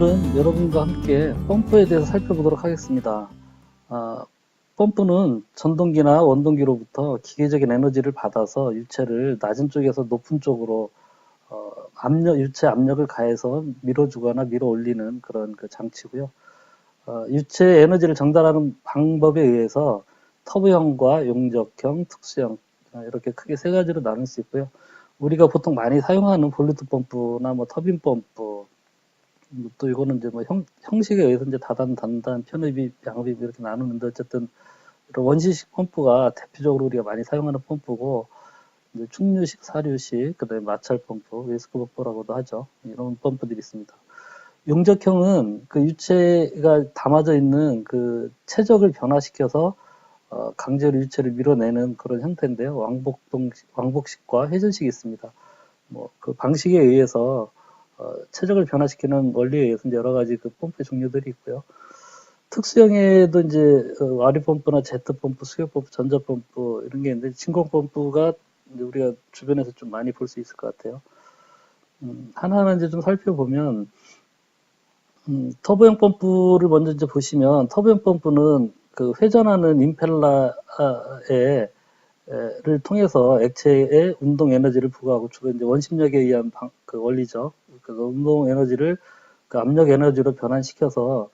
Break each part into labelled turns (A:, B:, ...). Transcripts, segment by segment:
A: 오늘은 여러분과 함께 펌프에 대해서 살펴보도록 하겠습니다. 아, 펌프는 전동기나 원동기로부터 기계적인 에너지를 받아서 유체를 낮은 쪽에서 높은 쪽으로 유체 압력을 가해서 밀어주거나 밀어 올리는 그런 그 장치고요. 유체의 에너지를 전달하는 방법에 의해서 터보형과 용접형, 특수형 이렇게 크게 세 가지로 나눌 수 있고요. 우리가 보통 많이 사용하는 볼루트 펌프나 뭐 터빈 펌프, 또 이거는 이제 뭐 형식에 의해서 이제 단단, 편흡입, 양흡입 이렇게 나누는데 어쨌든 이런 원시식 펌프가 대표적으로 우리가 많이 사용하는 펌프고, 이제 충류식, 사류식, 그다음에 마찰 펌프, 웨스크 펌프라고도 하죠. 이런 펌프들이 있습니다. 용접형은 그 유체가 담아져 있는 그 최적을 변화시켜서 강제로 유체를 밀어내는 그런 형태인데요. 왕복식과 회전식이 있습니다. 뭐 그 방식에 의해서 최적을 변화시키는 원리에 의해서 이제 여러 가지 그 펌프의 종류들이 있고요. 특수형에도 이제 와류 펌프나 제트 펌프, 수교 펌프, 전자 펌프 이런 게 있는데 진공 펌프가 이제 우리가 주변에서 좀 많이 볼 수 있을 것 같아요. 하나하나 이제 좀 살펴보면 터보형 펌프를 먼저 이제 보시면 터보형 펌프는 그 회전하는 임펠러에 를 통해서 액체에 운동 에너지를 부과하고 주로 이제 원심력에 의한 그 원리죠. 그 운동 에너지를 그 압력 에너지로 변환시켜서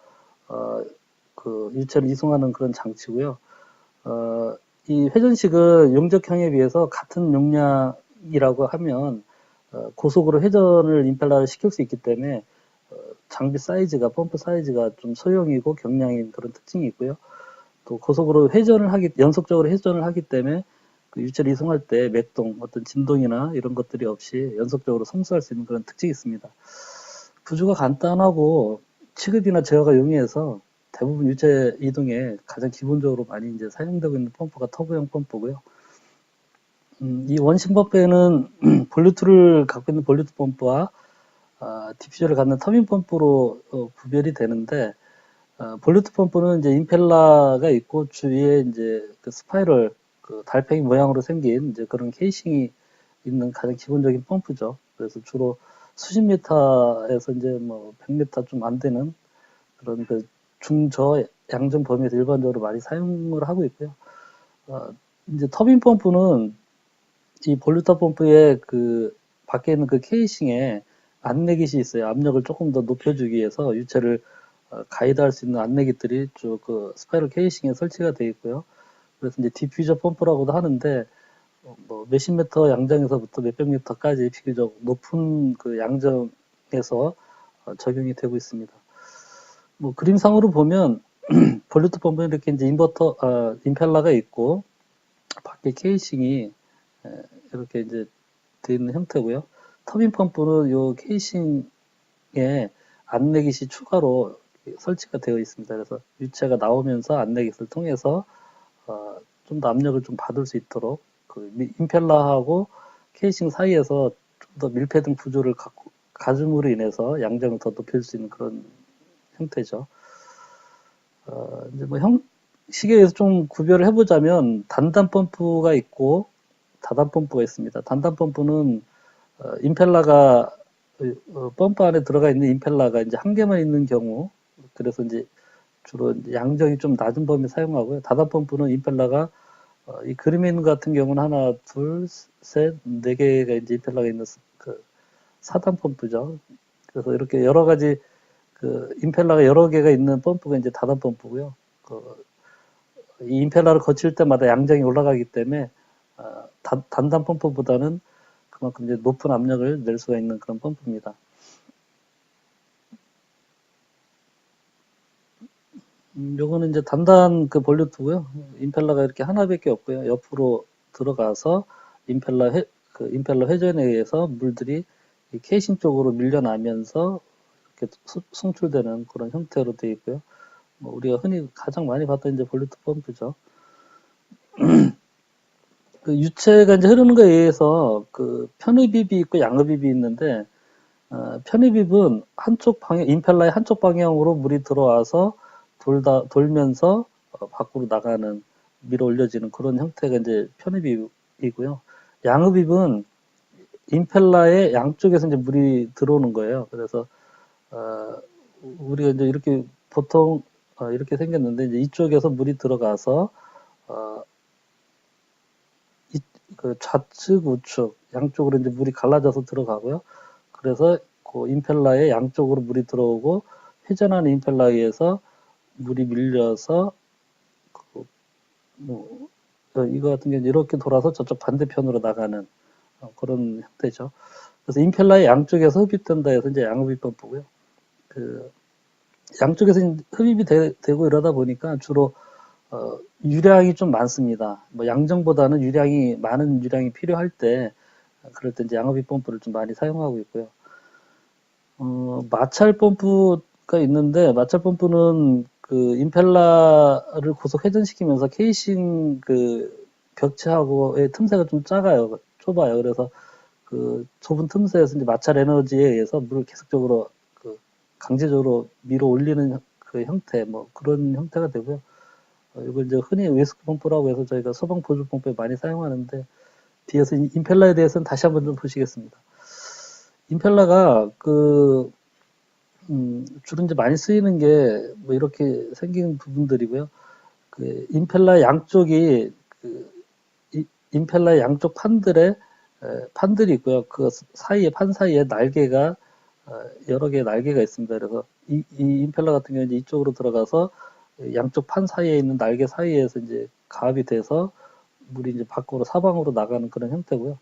A: 그 유체를 이송하는 그런 장치고요. 어, 이 회전식은 용접형에 비해서 같은 용량이라고 하면 고속으로 회전을 임펠러를 시킬 수 있기 때문에 장비 사이즈가 펌프 사이즈가 좀 소형이고 경량인 그런 특징이 있고요. 또 고속으로 연속적으로 회전을 하기 때문에 그 유체를 이송할 때 맥동, 어떤 진동이나 이런 것들이 없이 연속적으로 성수할 수 있는 그런 특징이 있습니다. 구조가 간단하고 취급이나 제어가 용이해서 대부분 유체 이동에 가장 기본적으로 많이 이제 사용되고 있는 펌프가 터보형 펌프고요. 이 원심 펌프에는 볼루트를 갖고 있는 볼루트 펌프와 디퓨저를 갖는 터빈 펌프로 구별이 되는데, 볼루트 펌프는 이제 임펠러가 있고 주위에 이제 그 스파이럴 그 달팽이 모양으로 생긴 이제 그런 케이싱이 있는 가장 기본적인 펌프죠. 그래서 주로 수십 미터에서 이제 뭐 100m 좀 안 되는 그런 그 중저 양정 범위에서 일반적으로 많이 사용을 하고 있고요. 이제 터빈 펌프는 이 볼루타 펌프의 그 밖에 있는 그 케이싱에 안내깃이 있어요. 압력을 조금 더 높여주기 위해서 유체를 가이드할 수 있는 안내깃들이 쭉 그 스파이럴 케이싱에 설치가 되어 있고요. 그래서 이제 디퓨저 펌프라고도 하는데 뭐 몇십 미터 양정에서부터 몇백 미터까지 비교적 높은 그 양정에서 적용이 되고 있습니다. 뭐 그림상으로 보면 볼루트 펌프는 이렇게 이제 임펠러가 있고 밖에 케이싱이 이렇게 이제 되어 있는 형태고요. 터빈 펌프는 요 케이싱에 안내깃이 추가로 설치가 되어 있습니다. 그래서 유체가 나오면서 안내깃을 통해서 좀 더 압력을 좀 받을 수 있도록 그 임펠러하고 케이싱 사이에서 좀 더 밀폐된 구조를 가줌으로 인해서 양정을 더 높일 수 있는 그런 형태죠. 이제 뭐 형식에 의해서 좀 구별을 해보자면 단단 펌프가 있고 다단 펌프가 있습니다. 단단 펌프는 임펠러가 펌프 안에 들어가 있는 임펠러가 이제 한 개만 있는 경우, 그래서 이제 주로 양정이 좀 낮은 범위 사용하고요. 다단 펌프는 임펠러가 이 그림에 있는 것 같은 경우는 하나, 둘, 셋, 네 개가 이제 임펠러가 있는 그 사단 펌프죠. 그래서 이렇게 여러 가지 그 임펠러가 여러 개가 있는 펌프가 이제 다단 펌프고요. 이 임펠러를 거칠 때마다 양정이 올라가기 때문에 단단 펌프보다는 그만큼 이제 높은 압력을 낼 수가 있는 그런 펌프입니다. 요거는 이제 단단 그 볼루트고요. 임펠러가 이렇게 하나밖에 없고요. 옆으로 들어가서 임펠러 회전에 의해서 물들이 이 케이싱 쪽으로 밀려나면서 이렇게 송출되는 그런 형태로 되어 있고요. 뭐 우리가 흔히 가장 많이 봤던 이제 볼루트 펌프죠. 그 유체가 이제 흐르는 거에 의해서 그 편흡입이 있고 양흡입이 있는데, 편입입은 임펠러의 한쪽 방향으로 물이 들어와서 돌면서 밖으로 나가는, 밀어 올려지는 그런 형태가 이제 편입입이고요. 양흡입은 임펠러의 양쪽에서 이제 물이 들어오는 거예요. 그래서 우리가 이제 이렇게 보통 이렇게 생겼는데 이제 이쪽에서 물이 들어가서 어, 그 좌측 우측 양쪽으로 이제 물이 갈라져서 들어가고요. 그래서 그 임펠러의 양쪽으로 물이 들어오고 회전하는 임펠러에 의해서 물이 밀려서 그, 뭐, 이거 같은 경우는 이렇게 돌아서 저쪽 반대편으로 나가는 그런 형태죠. 그래서 임펠러의 양쪽에서 흡입된다 해서 이제 양흡입 펌프고요. 그 양쪽에서 흡입이 되고 이러다 보니까 주로 유량이 좀 많습니다. 뭐 양정보다는 유량이 많은 유량이 필요할 때 그럴 때 이제 양흡입 펌프를 좀 많이 사용하고 있고요. 마찰 펌프가 있는데 마찰 펌프는 그 임펠러를 고속 회전시키면서 케이싱 그 벽체하고의 틈새가 좀 작아요, 좁아요. 그래서 그 좁은 틈새에서 이제 마찰 에너지에 의해서 물을 계속적으로 그 강제적으로 밀어 올리는 그 형태, 뭐 그런 형태가 되고요. 이걸 이제 흔히 웨스크 펌프라고 해서 저희가 소방 보조 펌프에 많이 사용하는데 뒤에서 임펠러에 대해서는 다시 한번 좀 보시겠습니다. 임펠러가 주로 이제 많이 쓰이는 게 뭐 이렇게 생긴 부분들이고요. 그 임펠러 양쪽이 그 임펠러의 양쪽 판들이 있고요. 그 사이에 판 사이에 날개가 여러 개의 날개가 있습니다. 그래서 이 임펠러 같은 경우는 이쪽으로 들어가서 양쪽 판 사이에 있는 날개 사이에서 이제 가압이 돼서 물이 이제 밖으로 사방으로 나가는 그런 형태고요.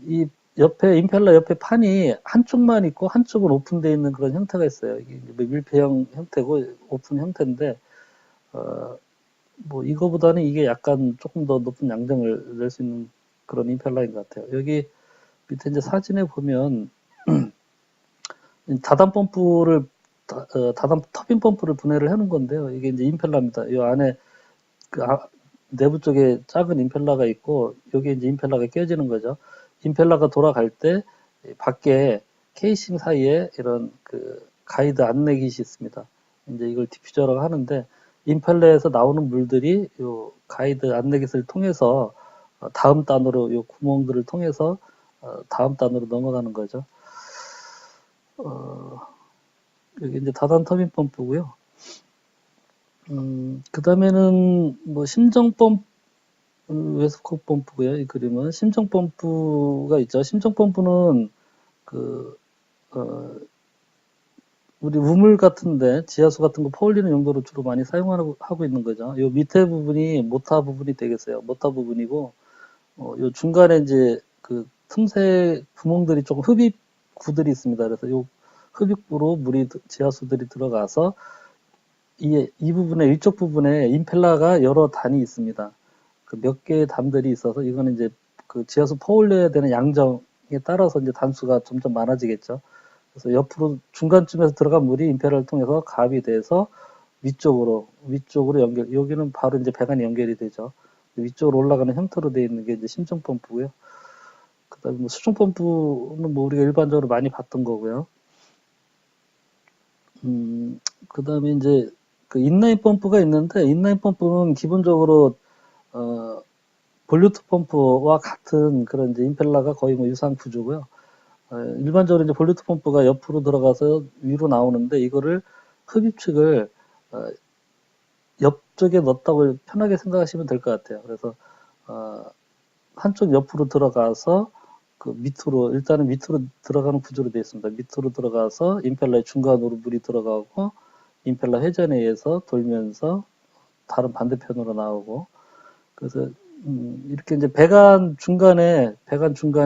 A: 이 옆에 임펠러 옆에 판이 한쪽만 있고 한쪽은 오픈되어 있는 그런 형태가 있어요. 이게 밀폐형 형태고 오픈 형태인데 뭐 이거보다는 이게 약간 조금 더 높은 양정을 낼 수 있는 그런 임펠러인 것 같아요. 여기 밑에 이제 사진에 보면 다단 펌프를 다단 터빈 펌프를 분해를 해놓은 건데요. 이게 이제 임펠러입니다. 이 안에 그 내부 쪽에 작은 임펠러가 있고 여기에 이제 임펠러가 껴지는 거죠. 임펠러가 돌아갈 때 밖에 케이싱 사이에 이런 그 가이드 안내깃이 있습니다. 이제 이걸 디퓨저라고 하는데 임펠러에서 나오는 물들이 요 가이드 안내깃을 통해서 다음 단으로 요 구멍들을 통해서 다음 단으로 넘어가는 거죠. 여기 이제 다단 터빈 펌프고요. 그 다음에는 뭐 심정 펌프 웨스코 펌프고요. 이 그림은 심정 펌프가 있죠. 심정 펌프는 그 우리 우물 같은데 지하수 같은 거 퍼올리는 용도로 주로 많이 사용하고 있는 거죠. 요 밑에 부분이 모타 부분이 되겠어요. 모타 부분이고 요 중간에 이제 그 틈새 구멍들이 조금 흡입 구들이 있습니다. 그래서 요 흡입구로 물이 지하수들이 들어가서 이 부분에 이쪽 부분에 임펠러가 여러 단이 있습니다. 그 몇 개의 단들이 있어서 이거는 이제 그 지하수 퍼올려야 되는 양정에 따라서 이제 단수가 점점 많아지겠죠. 그래서 옆으로 중간쯤에서 들어간 물이 임펠러를 통해서 가압이 돼서 위쪽으로 연결. 여기는 바로 이제 배관이 연결이 되죠. 위쪽으로 올라가는 형태로 되어 있는 게 이제 심정 펌프고요. 그다음에 뭐 수중 펌프는 뭐 우리가 일반적으로 많이 봤던 거고요. 그다음에 이제 그 인라인 펌프가 있는데 인라인 펌프는 기본적으로 어, 볼루트 펌프와 같은 그런 이제 임펠러가 거의 뭐 유사한 구조고요. 일반적으로 이제 볼루트 펌프가 옆으로 들어가서 위로 나오는데 이거를 흡입축을 어, 옆쪽에 넣었다고 편하게 생각하시면 될 것 같아요. 그래서 어, 한쪽 옆으로 들어가서 그 밑으로 일단은 밑으로 들어가는 구조로 되어 있습니다. 밑으로 들어가서 임펠러의 중간으로 물이 들어가고 임펠러 회전에 의해서 돌면서 다른 반대편으로 나오고 그래서 이렇게 이제 배관 중간에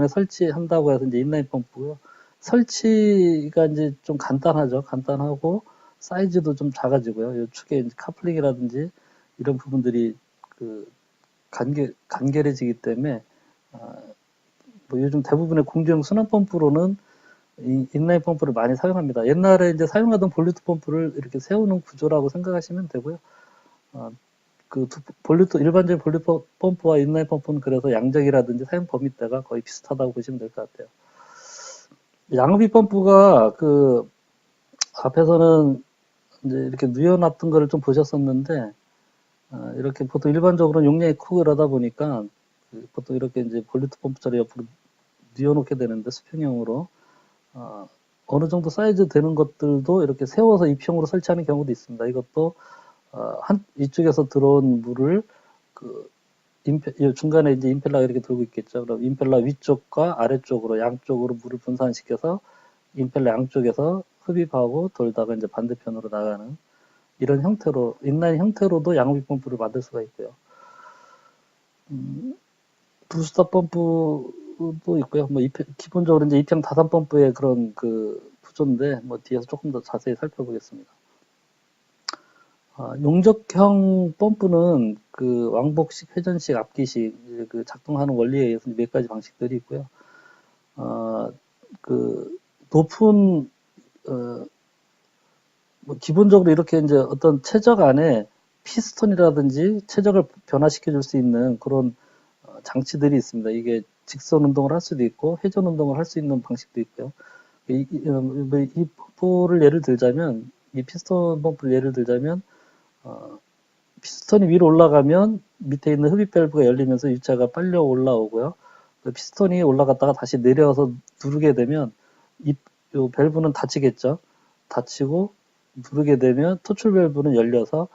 A: 설치한다고 해서 이제 인라인 펌프고요. 설치가 이제 좀 간단하죠. 간단하고 사이즈도 좀 작아지고요. 이 축에 이제 카플링이라든지 이런 부분들이 그 간결해지기 때문에 뭐 요즘 대부분의 공중 순환 pom프로는 이 인라인 펌프를 많이 사용합니다. 옛날에 이제 사용하던 볼루트 펌프를 이렇게 세우는 구조라고 생각하시면 되고요. 어, 볼루트 일반적인 볼루트 펌프와 인라인 펌프는 그래서 양적이라든지 사용 범위대가 거의 비슷하다고 보시면 될 것 같아요. 양흡입 펌프가 그 앞에서는 이제 이렇게 누워놨던 거를 좀 보셨었는데 이렇게 보통 일반적으로는 용량이 크고 이러다 보니까 보통 이렇게 이제 볼루트 펌프처럼 옆으로 뉘어놓게 되는데 수평형으로 어느 정도 사이즈 되는 것들도 이렇게 세워서 입형으로 설치하는 경우도 있습니다. 이것도 이쪽에서 들어온 물을 그 중간에 이제 임펠러가 이렇게 돌고 있겠죠. 그럼 임펠러 위쪽과 아래쪽으로 양쪽으로 물을 분산시켜서 임펠러 양쪽에서 흡입하고 돌다가 이제 반대편으로 나가는 이런 형태로 인라인 형태로도 양압 펌프를 만들 수가 있고요. 부스터 펌프도 있고요. 뭐 기본적으로 이제 입형 다산 펌프의 그런 그 구조인데 뭐 뒤에서 조금 더 자세히 살펴보겠습니다. 용접형 펌프는 그 왕복식, 회전식, 앞기식 그 작동하는 원리에 의해서 몇 가지 방식들이 있고요. 그 높은 뭐 기본적으로 이렇게 이제 어떤 최적 안에 피스톤이라든지 최적을 변화시켜 줄 수 있는 그런 장치들이 있습니다. 이게 직선 운동을 할 수도 있고 회전 운동을 할 수 있는 방식도 있고요. 이 펌프를 예를 들자면 이 피스톤 펌프를 예를 들자면 피스톤이 위로 올라가면 밑에 있는 흡입 밸브가 열리면서 유차가 빨려 올라오고요. 피스톤이 올라갔다가 다시 내려서 누르게 되면 요 밸브는 닫히겠죠. 닫히고 누르게 되면 토출 밸브는 열려서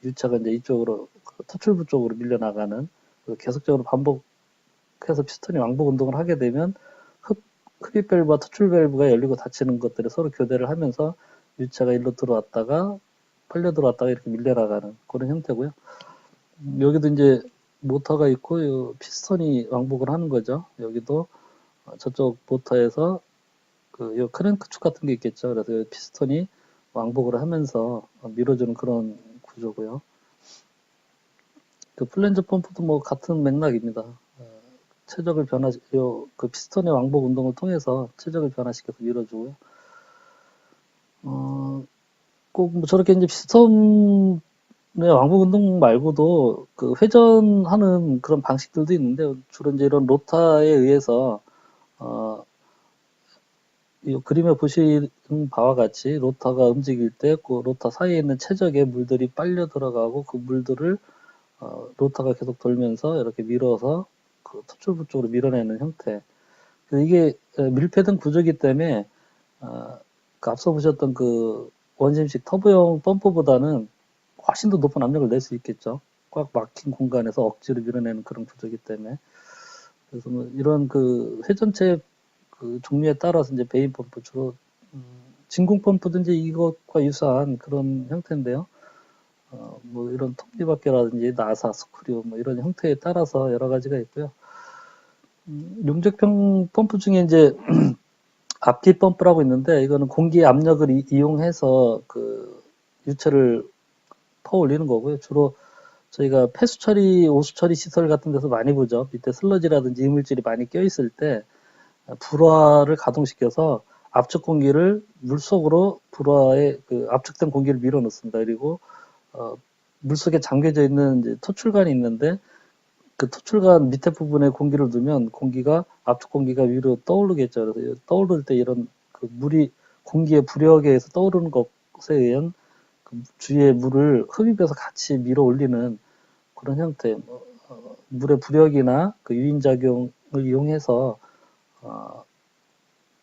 A: 유차가 이제 이쪽으로 토출부 쪽으로 밀려나가는 계속적으로 반복해서 피스톤이 왕복 운동을 하게 되면 흡입 밸브와 토출 밸브가 열리고 닫히는 것들을 서로 교대를 하면서 유차가 일로 들어왔다가 빨려 들어왔다가 이렇게 밀려나가는 그런 형태고요. 여기도 이제 모터가 있고 피스톤이 왕복을 하는 거죠. 여기도 저쪽 모터에서 요 크랭크 축 같은 게 있겠죠. 그래서 피스톤이 왕복을 하면서 밀어주는 그런 구조고요. 그 플랜저 펌프도 뭐 같은 맥락입니다. 최적을 그 피스톤의 왕복 운동을 통해서 최적을 변화시켜서 밀어주고요. 꼭 뭐 저렇게 이제 피스톤의 왕복 운동 말고도 그 회전하는 그런 방식들도 있는데 주로 이제 이런 로타에 의해서 이 그림에 보시는 바와 같이 로타가 움직일 때 그 로타 사이에 있는 최적의 물들이 빨려 들어가고 그 물들을 로타가 계속 돌면서 이렇게 밀어서 그 토출부 쪽으로 밀어내는 형태. 이게 밀폐된 구조이기 때문에 그 앞서 보셨던 그 원심식 터보용 펌프보다는 훨씬 더 높은 압력을 낼 수 있겠죠. 꽉 막힌 공간에서 억지로 밀어내는 그런 구조이기 때문에. 그래서 뭐 이런 그 회전체 그 종류에 따라서 이제 베인 펌프 주로 진공 펌프든지 이것과 유사한 그런 형태인데요. 뭐 이런 톱니바퀴라든지 나사, 스크류 뭐 이런 형태에 따라서 여러 가지가 있고요. 용접형 펌프 중에 이제 앞기 펌프라고 있는데 이거는 공기의 압력을 이용해서 그 유체를 퍼올리는 거고요. 주로 저희가 폐수 처리, 오수 처리 시설 같은 데서 많이 보죠. 밑에 슬러지라든지 이물질이 많이 껴 있을 때 불화를 가동시켜서 압축 공기를 물속으로 불화에 그 압축된 공기를 밀어 넣습니다. 그리고 물속에 잠겨져 있는 이제 토출관이 있는데 그 토출관 밑에 부분에 공기를 두면 공기가 압축 공기가 위로 떠오르겠죠. 그래서 떠오를 때 이런 그 물이 공기의 부력에 의해서 떠오르는 것에 의한 그 주위의 물을 흡입해서 같이 밀어 올리는 그런 형태. 물의 부력이나 그 유인 작용을 이용해서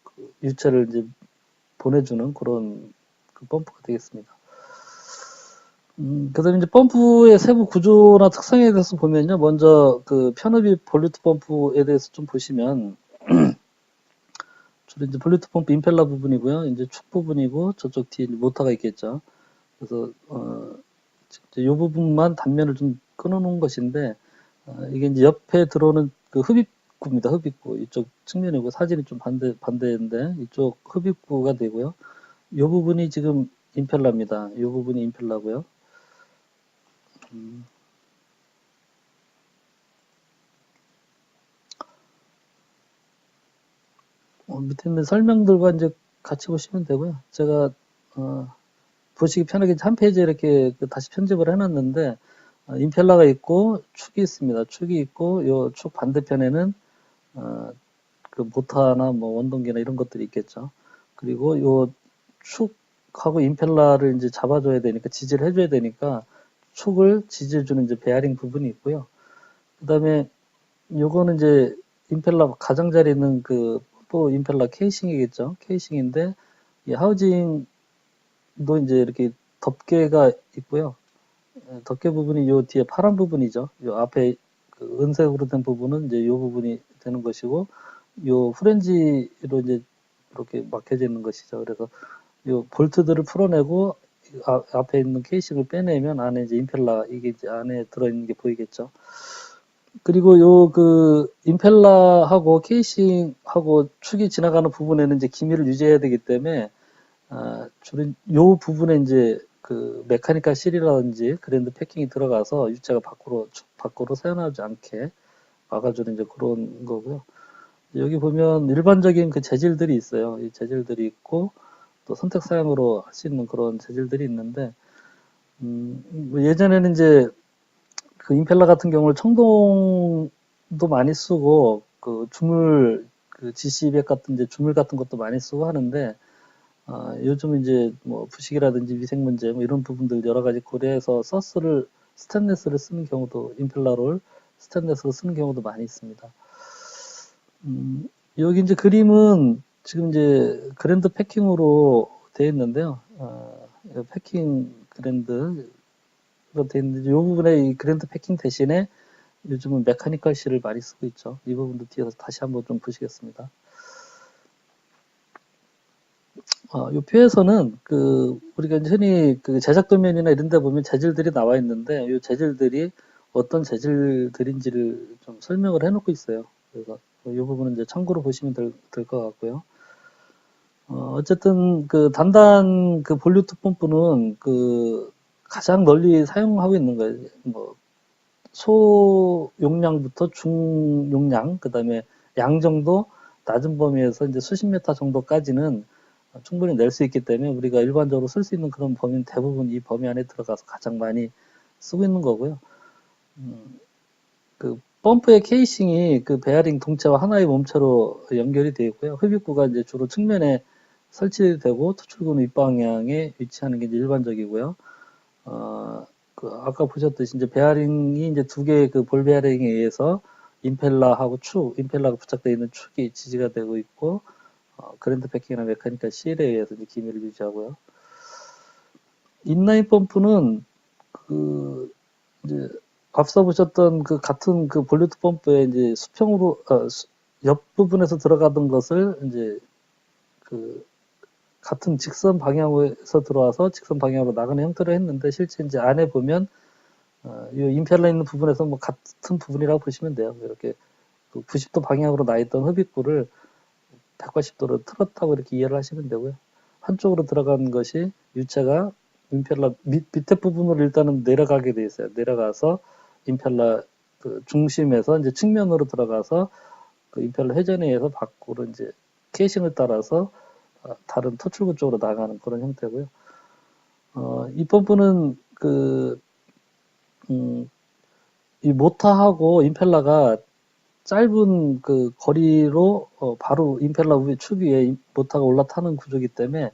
A: 그 유체를 이제 보내주는 그런 그 펌프가 되겠습니다. 그다음에 이제 펌프의 세부 구조나 특성에 대해서 보면요. 먼저 그 편흡입 볼루트 펌프에 대해서 좀 보시면 주로 이제 볼루트 펌프 임펠러 부분이고요. 이제 축 부분이고 저쪽 뒤에 모터가 있겠죠. 그래서 이 부분만 단면을 좀 끊어놓은 것인데 이게 이제 옆에 들어오는 그 흡입구입니다. 흡입구 이쪽 측면이고 사진이 좀 반대인데 이쪽 흡입구가 되고요. 이 부분이 지금 임펠러입니다. 이 부분이 임펠러고요. 밑에 있는 설명들과 이제 같이 보시면 되고요. 제가 보시기 편하게 한 페이지에 이렇게 다시 편집을 해놨는데 임펠러가 있고 축이 있습니다. 축이 있고 요 축 반대편에는 그 모터나 뭐 원동기나 이런 것들이 있겠죠. 그리고 요 축하고 임펠러를 이제 잡아줘야 되니까 지지를 해줘야 되니까 축을 지지해주는 이제 베어링 부분이 있고요. 그 다음에 요거는 이제 임펠러 가장자리 있는 그 또 임펠러 케이싱이겠죠. 케이싱인데 이 하우징도 이제 이렇게 덮개가 있고요. 덮개 부분이 요 뒤에 파란 부분이죠. 요 앞에 그 은색으로 된 부분은 이제 요 부분이 되는 것이고, 요 프렌지로 이제 이렇게 막혀져 있는 것이죠. 그래서 요 볼트들을 풀어내고 앞에 있는 케이싱을 빼내면 안에 이제 임펠러 이게 이제 안에 들어있는 게 보이겠죠. 그리고 요 그 임펠러하고 케이싱하고 축이 지나가는 부분에는 이제 기미를 유지해야 되기 때문에 주로 요 부분에 이제 그 메카니컬 실이라든지 그랜드 패킹이 들어가서 유체가 밖으로 새어나오지 않게 막아주는 이제 그런 거고요. 여기 보면 일반적인 그 재질들이 있어요. 이 재질들이 있고 또 선택 사양으로 할 수 있는 그런 재질들이 있는데, 뭐 예전에는 이제 그 임펠러 같은 경우를 청동도 많이 쓰고 그 주물 그 GC200 같은 이제 주물 같은 것도 많이 쓰고 하는데, 요즘 이제 뭐 부식이라든지 위생 문제 뭐 이런 부분들 여러 가지 고려해서 스테인리스를 쓰는 경우도 임펠러를 스테인리스로 쓰는 경우도 많이 있습니다. 여기 이제 그림은 지금 이제 그랜드 패킹으로 되어 있는데요. 패킹 그랜드로 되어 있는데 이 부분에 이 그랜드 패킹 대신에 요즘은 메카니컬 실을 많이 쓰고 있죠. 이 부분도 뒤에서 다시 한번 좀 보시겠습니다. 이 표에서는 그 우리가 이제 흔히 그 제작 도면이나 이런 데 보면 재질들이 나와 있는데 이 재질들이 어떤 재질들인지를 좀 설명을 해놓고 있어요. 그래서 이 부분은 이제 참고로 보시면 될 것 같고요. 어쨌든 그 단단 그 볼루트 펌프는 그 가장 널리 사용하고 있는 거예요. 뭐 소용량부터 중용량, 그다음에 양 정도 낮은 범위에서 이제 수십 메타 정도까지는 충분히 낼 수 있기 때문에 우리가 일반적으로 쓸 수 있는 그런 범위는 대부분 이 범위 안에 들어가서 가장 많이 쓰고 있는 거고요. 그 펌프의 케이싱이 그 베어링 동체와 하나의 몸체로 연결이 되어 있고요. 흡입구가 이제 주로 측면에 설치되고 토출구는 윗방향에 위치하는 게 이제 일반적이고요. 그 아까 보셨듯이 이제 베어링이 이제 두 개의 그 볼 베어링에 의해서 임펠러가 부착되어 있는 축이 지지가 되고 있고, 그랜드 패킹이나 메카니컬 실에 의해서 이제 기미를 유지하고요. 인라인 펌프는 그 이제 앞서 보셨던 그 같은 그 볼루트 펌프에 이제 수평으로 옆 부분에서 들어가던 것을 이제 그 같은 직선 방향에서 들어와서 직선 방향으로 나가는 형태로 했는데, 실제 이제 안에 보면 이 임펠러 있는 부분에서 뭐 같은 부분이라고 보시면 돼요. 이렇게 그 90도 방향으로 나 있던 흡입구를 180도로 틀었다고 이렇게 이해를 하시면 되고요. 한쪽으로 들어간 것이 유체가 임펠러 밑에 부분으로 일단은 내려가게 돼 있어요. 내려가서 임펠러 그 중심에서 이제 측면으로 들어가서 그 임펠러 회전에 의해서 밖으로 이제 케이싱을 따라서 다른 토출구 쪽으로 나가는 그런 형태고요. 이 펌프는 이 모터하고 임펠러가 짧은 그 거리로 바로 임펠러 위에 축 위에 모터가 올라타는 구조이기 때문에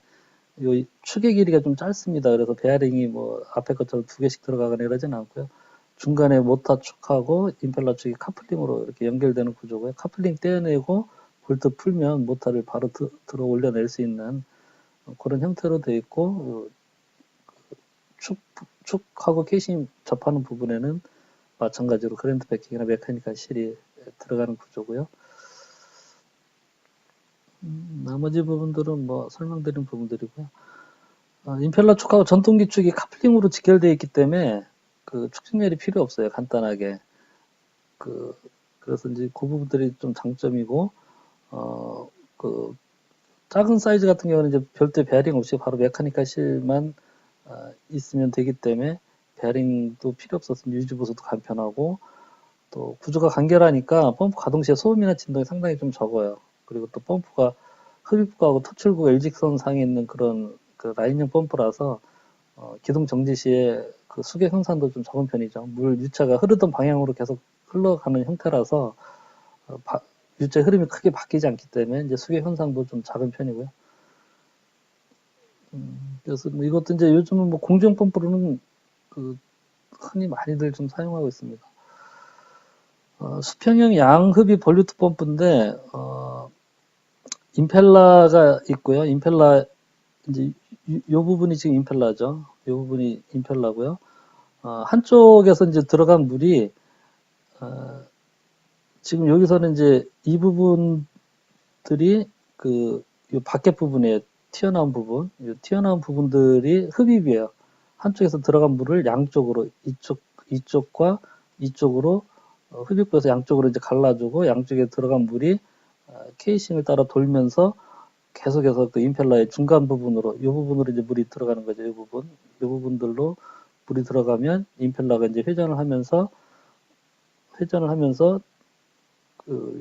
A: 이 축의 길이가 좀 짧습니다. 그래서 베어링이 뭐 앞에 것처럼 두 개씩 들어가거나 이러진 않고요. 중간에 모터 축하고 임펠러 축이 카플링으로 이렇게 연결되는 구조고요. 카플링 떼어내고 볼트 풀면 모터를 바로 들어 올려낼 수 있는 그런 형태로 되어 있고, 축하고 케이싱 접하는 부분에는 마찬가지로 그랜드 패킹이나 메카니컬 실이 들어가는 구조고요. 나머지 부분들은 뭐 설명드린 부분들이고요. 임펠러 축하고 전동기 축이 카플링으로 직결되어 있기 때문에 그 축진열이 필요 없어요. 간단하게. 그래서 이제 그 부분들이 좀 장점이고, 그 작은 사이즈 같은 경우는 이제 별도의 베어링 없이 바로 메카니컬 실만 있으면 되기 때문에 베어링도 필요 없어서 유지 보수도 간편하고, 또 구조가 간결하니까 펌프 가동 시에 소음이나 진동이 상당히 좀 적어요. 그리고 또 펌프가 흡입구하고 토출구가 일직선상에 있는 그런 그 라인형 펌프라서 기동 정지 시에 그 수계 형상도 좀 적은 편이죠. 물 유체가 흐르던 방향으로 계속 흘러가는 형태라서 유체 흐름이 크게 바뀌지 않기 때문에 이제 수계 현상도 좀 작은 편이고요. 그래서 뭐 이것도 이제 요즘은 뭐 공중 펌프로는 그 흔히 많이들 좀 사용하고 있습니다. 수평형 양흡입 볼루트 펌프인데 임펠러가 있고요. 임펠러 이제 요 부분이 지금 임펠러죠. 요 부분이 임펠러고요. 한쪽에서 이제 들어간 물이 지금 여기서는 이제 이 부분들이 요 밖에 부분에 튀어나온 부분, 요 튀어나온 부분들이 흡입이에요. 한쪽에서 들어간 물을 양쪽으로 이쪽과 이쪽으로 흡입구에서 양쪽으로 이제 갈라주고 양쪽에 들어간 물이 케이싱을 따라 돌면서 계속해서 그 임펠러의 중간 부분으로 이 부분으로 이제 물이 들어가는 거죠. 이 부분들로 물이 들어가면 임펠러가 이제 회전을 하면서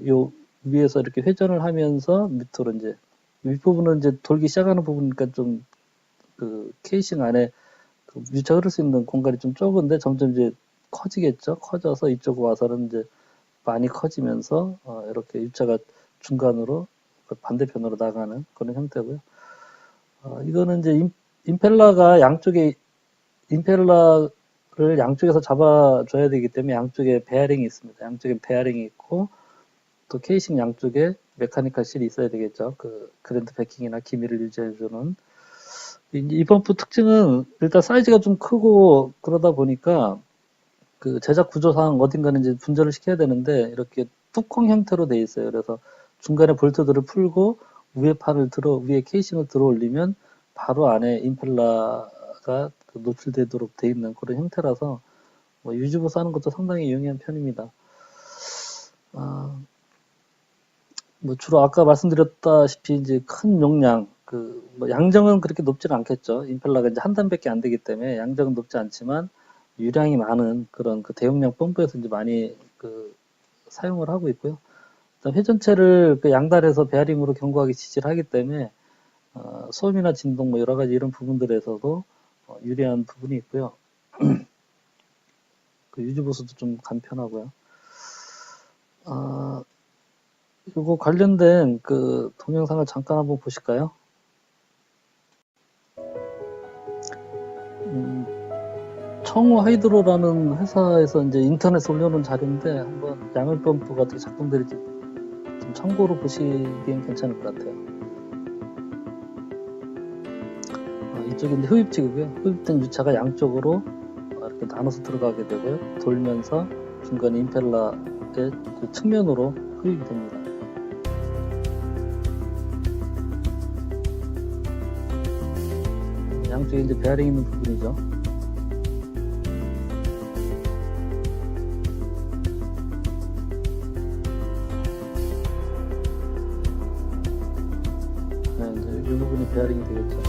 A: 요 위에서 이렇게 회전을 하면서 밑으로 이제 윗부분은 이제 돌기 시작하는 부분이니까 좀 그 케이싱 안에 그 유차 흐를 수 있는 공간이 좀 좁은데 점점 이제 커지겠죠. 커져서 이쪽으로 와서는 이제 많이 커지면서 이렇게 유차가 중간으로 반대편으로 나가는 그런 형태고요. 이거는 이제 임펠러가 임펠러를 양쪽에서 잡아줘야 되기 때문에 양쪽에 베어링이 있습니다. 양쪽에 베어링이 있고 또 케이싱 양쪽에 메카니컬 실이 있어야 되겠죠. 그 그랜드 패킹이나 기미를 유지해주는. 이 펌프 특징은 일단 사이즈가 좀 크고 그러다 보니까 그 제작 구조상 어딘가는 이제 분절을 시켜야 되는데 이렇게 뚜껑 형태로 돼 있어요. 그래서 중간에 볼트들을 풀고 위에 케이싱을 들어 올리면 바로 안에 임펠러가 노출되도록 돼 있는 그런 형태라서 뭐 유지보 싸는 것도 상당히 용이한 편입니다. 뭐 주로 아까 말씀드렸다시피 이제 큰 용량, 뭐 양정은 그렇게 높지는 않겠죠. 임펠러가 이제 한 단밖에 안 되기 때문에 양정은 높지 않지만 유량이 많은 그런 그 대용량 펌프에서 이제 많이 사용을 하고 있고요. 회전체를 그 양달에서 베어링으로 견고하게 지지를 하기 때문에 소음이나 진동 뭐 여러 가지 이런 부분들에서도 유리한 부분이 있고요. 그 유지 보수도 좀 간편하고요. 그리고 관련된 그 동영상을 잠깐 한번 보실까요? 청우 하이드로라는 회사에서 이제 인터넷에 올려놓은 자료인데 한번 양열 펌프가 어떻게 작동되는지 좀 참고로 보시기엔 괜찮을 것 같아요. 이쪽이 이제 흡입지고요. 흡입된 유차가 양쪽으로 이렇게 나눠서 들어가게 되고요. 돌면서 중간에 임펠러의 그 측면으로 흡입이 됩니다. 양쪽에 이제 베어링 있는 부분이죠. 네, 이제 이 부분이 베어링이 되겠죠.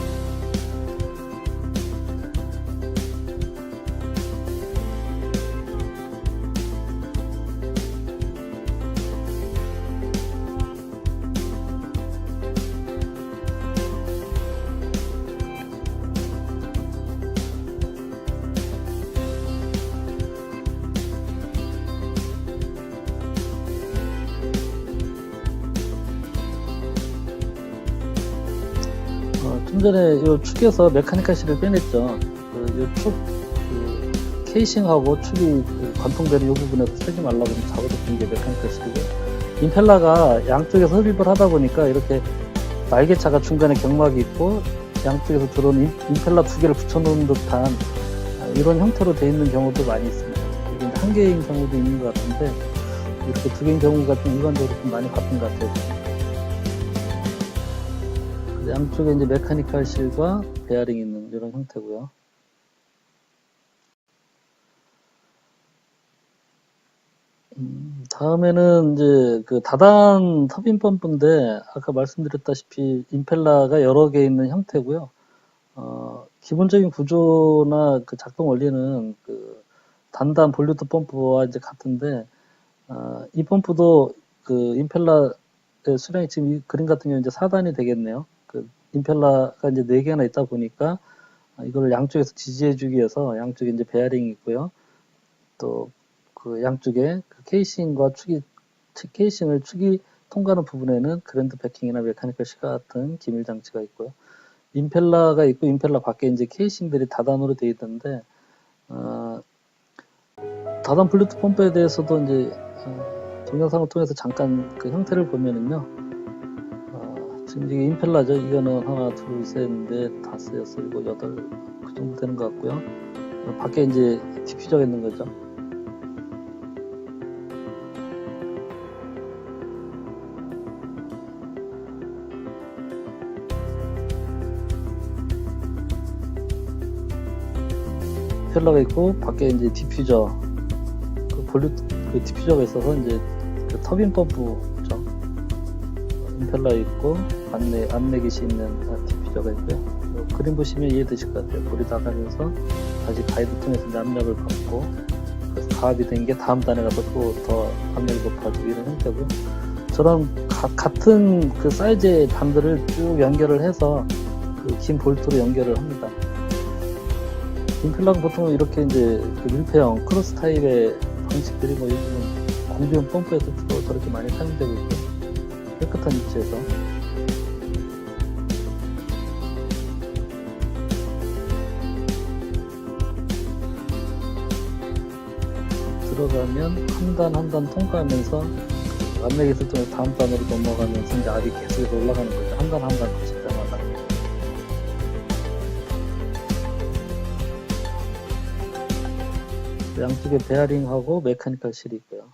A: 좀 전에 이 축에서 메카니컬 실을 빼냈죠. 케이싱하고 축이 관통되는 이 부분에서 쓰지 말라고 잡아줬던 게 메카니컬 실이고요. 임펠러가 양쪽에서 흡입을 하다 보니까 이렇게 날개차가 중간에 경막이 있고 양쪽에서 들어오는 임펠러 두 개를 붙여놓은 듯한 이런 형태로 되어 있는 경우도 많이 있습니다. 이게 한 개인 경우도 있는 것 같은데 이렇게 두 개인 경우가 좀 일반적으로 좀 많이 바뀐 것 같아요. 양쪽에 이제 메카니컬 실과 베어링이 있는 이런 형태고요. 다음에는 이제 그 다단 터빈 펌프인데 아까 말씀드렸다시피 임펠러가 여러 개 있는 형태고요. 기본적인 구조나 그 작동 원리는 그 단단 볼류트 펌프와 이제 같은데 이 펌프도 그 임펠러의 수량이 지금 이 그림 같은 경우 이제 4단이 되겠네요. 그 임펠러가 이제 4개나 있다 보니까 이걸 양쪽에서 지지해주기 위해서 양쪽에 이제 베어링이 있고요. 또 그 양쪽에 그 케이싱과 축이 통과하는 부분에는 그랜드 패킹이나 메카니컬 시 같은 기밀 장치가 있고요. 임펠러가 있고 임펠러 밖에 이제 케이싱들이 다단으로 되어 있던데 다단 블루투 펌프에 대해서도 이제 동영상을 통해서 잠깐 그 형태를 보면은요. 지금 이게 임펠라죠. 이거는 하나, 둘, 셋, 넷, 다섯, 여섯, 일곱, 여덟 그 정도 되는 것 같고요. 밖에 이제 디퓨저가 있는 거죠. 임펠라가 있고 밖에 이제 디퓨저, 그 디퓨저가 있어서 이제 그 터빈 펌프죠. 임펠라 있고 안내깃이 있는 디퓨저가 있고요. 그림 보시면 이해되실 것 같아요. 볼이 나가면서 다시 가이드 통해서 이제 압력을 받고, 그래서 가압이 된 게 다음 단에 가서 또 더 압력을 높아지고 이런 형태고요. 저런 같은 그 사이즈의 단들을 쭉 연결을 해서 그 긴 볼트로 연결을 합니다. 임펠라가 보통 이렇게 이제 그 밀폐형 크로스 타입의 방식들이 뭐 요즘은 공주용 펌프에서도 저렇게 많이 사용되고 있고, 깨끗한 위치에서. 들어가면 한 단 한 단 통과하면서 압력에서 또 다음 단으로 넘어가면서 이제 압이 계속해서 올라가는 거죠. 한 단 한 단 거칠 때마다. 양쪽에 베어링하고 메카니컬 실이 있고요.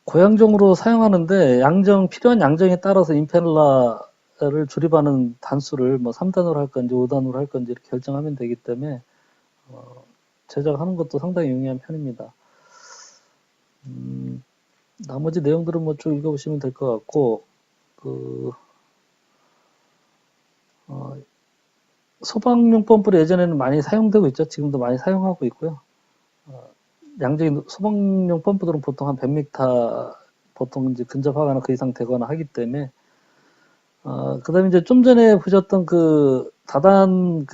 A: 고양정으로 사용하는데 필요한 양정에 따라서 임펠러를 조립하는 단수를 뭐 3단으로 할 건지 5단으로 할 건지 이렇게 결정하면 되기 때문에 제작하는 것도 상당히 용이한 편입니다. 나머지 내용들은 뭐 쭉 읽어보시면 될 것 같고, 소방용 펌프를 예전에는 많이 사용되고 있죠. 지금도 많이 사용하고 있고요. 양적인 소방용 펌프들은 보통 한 100m 보통 이제 근접하거나 그 이상 되거나 하기 때문에, 그 다음에 이제 좀 전에 보셨던 그 다단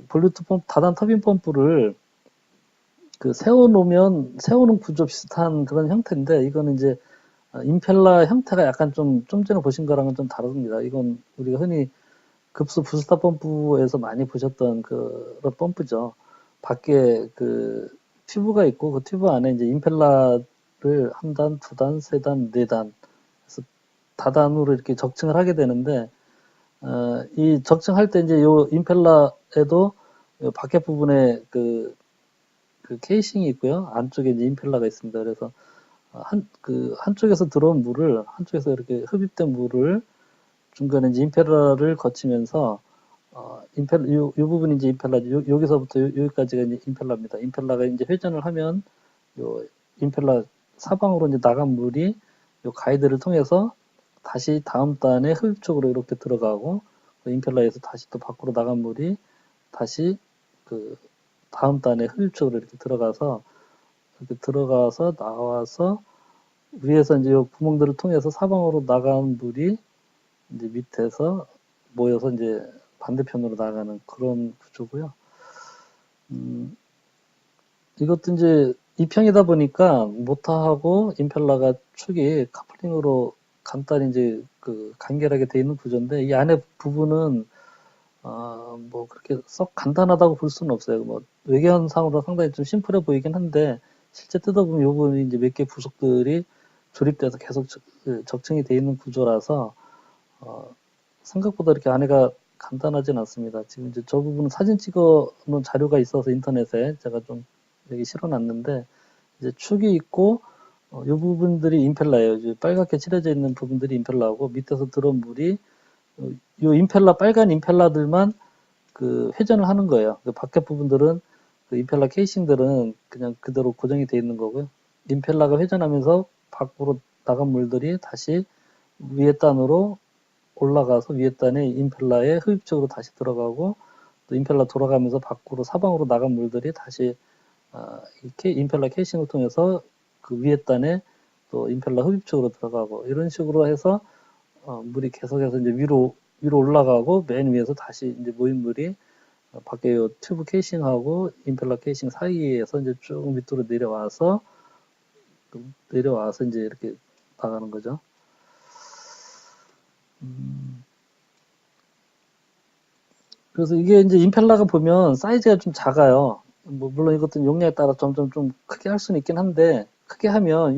A: 볼루트 펌프, 다단 터빈 펌프를 세우는 구조 비슷한 그런 형태인데, 이거는 이제 임펠러 형태가 약간 좀 전에 보신 거랑은 좀 다릅니다. 이건 우리가 흔히 급수 부스터 펌프에서 많이 보셨던 그런 펌프죠. 밖에 튜브가 있고 그 튜브 안에 이제 임펠러를 한 단, 두 단, 세 단, 네 단, 그래서 다단으로 이렇게 적층을 하게 되는데, 이 적층할 때 이제 요 임펠러에도 요 밖에 부분에 그 케이싱이 있고요. 안쪽에 이제 임펠러가 있습니다. 그래서 한쪽에서 들어온 물을, 한쪽에서 이렇게 흡입된 물을 중간에 이제 임펠러를 거치면서, 요 부분이 이제 임펠러죠. 여기서부터 여기까지가 이제 임펠러입니다. 임펠러가 이제 회전을 하면, 요 임펠러 사방으로 이제 나간 물이 요 가이드를 통해서 다시 다음 단에 흡입 쪽으로 이렇게 들어가고, 그 임펠러에서 다시 또 밖으로 나간 물이 다시 다음 단에 흡입 쪽으로 이렇게 들어가서 나와서 위에서 이제 요 구멍들을 통해서 사방으로 나간 물이 이제 밑에서 모여서 이제 반대편으로 나가는 그런 구조고요. 이것도 이제 2평이다 보니까 모터하고 임펠러가 축이 카플링으로 간단히 이제 간결하게 돼 있는 구조인데, 이 안에 부분은 뭐 그렇게 썩 간단하다고 볼 수는 없어요. 뭐 외견상으로 상당히 좀 심플해 보이긴 한데, 실제 뜯어보면 요 부분이 이제 몇 개 부속들이 조립돼서 계속 적층이 돼 있는 구조라서 생각보다 이렇게 안에가 간단하진 않습니다. 지금 이제 저 부분은 사진 찍어 놓은 자료가 있어서 인터넷에 제가 좀 여기 실어놨는데, 이제 축이 있고 이 부분들이 임펠러예요. 이제 빨갛게 칠해져 있는 부분들이 임펠러고, 밑에서 들어온 물이 요 임펠러, 빨간 임펠러들만 회전을 하는 거예요. 그 밖에 부분들은 임펠러 케이싱들은 그냥 그대로 고정이 되어 있는 거고요. 임펠러가 회전하면서 밖으로 나간 물들이 다시 위에 단으로 올라가서 위에 단에 임펠러의 흡입 쪽으로 다시 들어가고, 또 임펠러 돌아가면서 밖으로 사방으로 나간 물들이 다시 임펠러 케이싱을 통해서 그 위에 단에 또 임펠러 흡입 쪽으로 들어가고, 이런 식으로 해서 물이 계속해서 이제 위로 올라가고, 맨 위에서 다시 이제 모인 물이 밖에 요 튜브 케이싱하고 임펠러 케이싱 사이에서 이제 쭉 밑으로 내려와서 이제 이렇게 나가는 거죠. 그래서 이게 이제 임펠러가 보면 사이즈가 좀 작아요. 뭐 물론 이것도 용량에 따라 점점 좀 크게 할 수는 있긴 한데, 크게 하면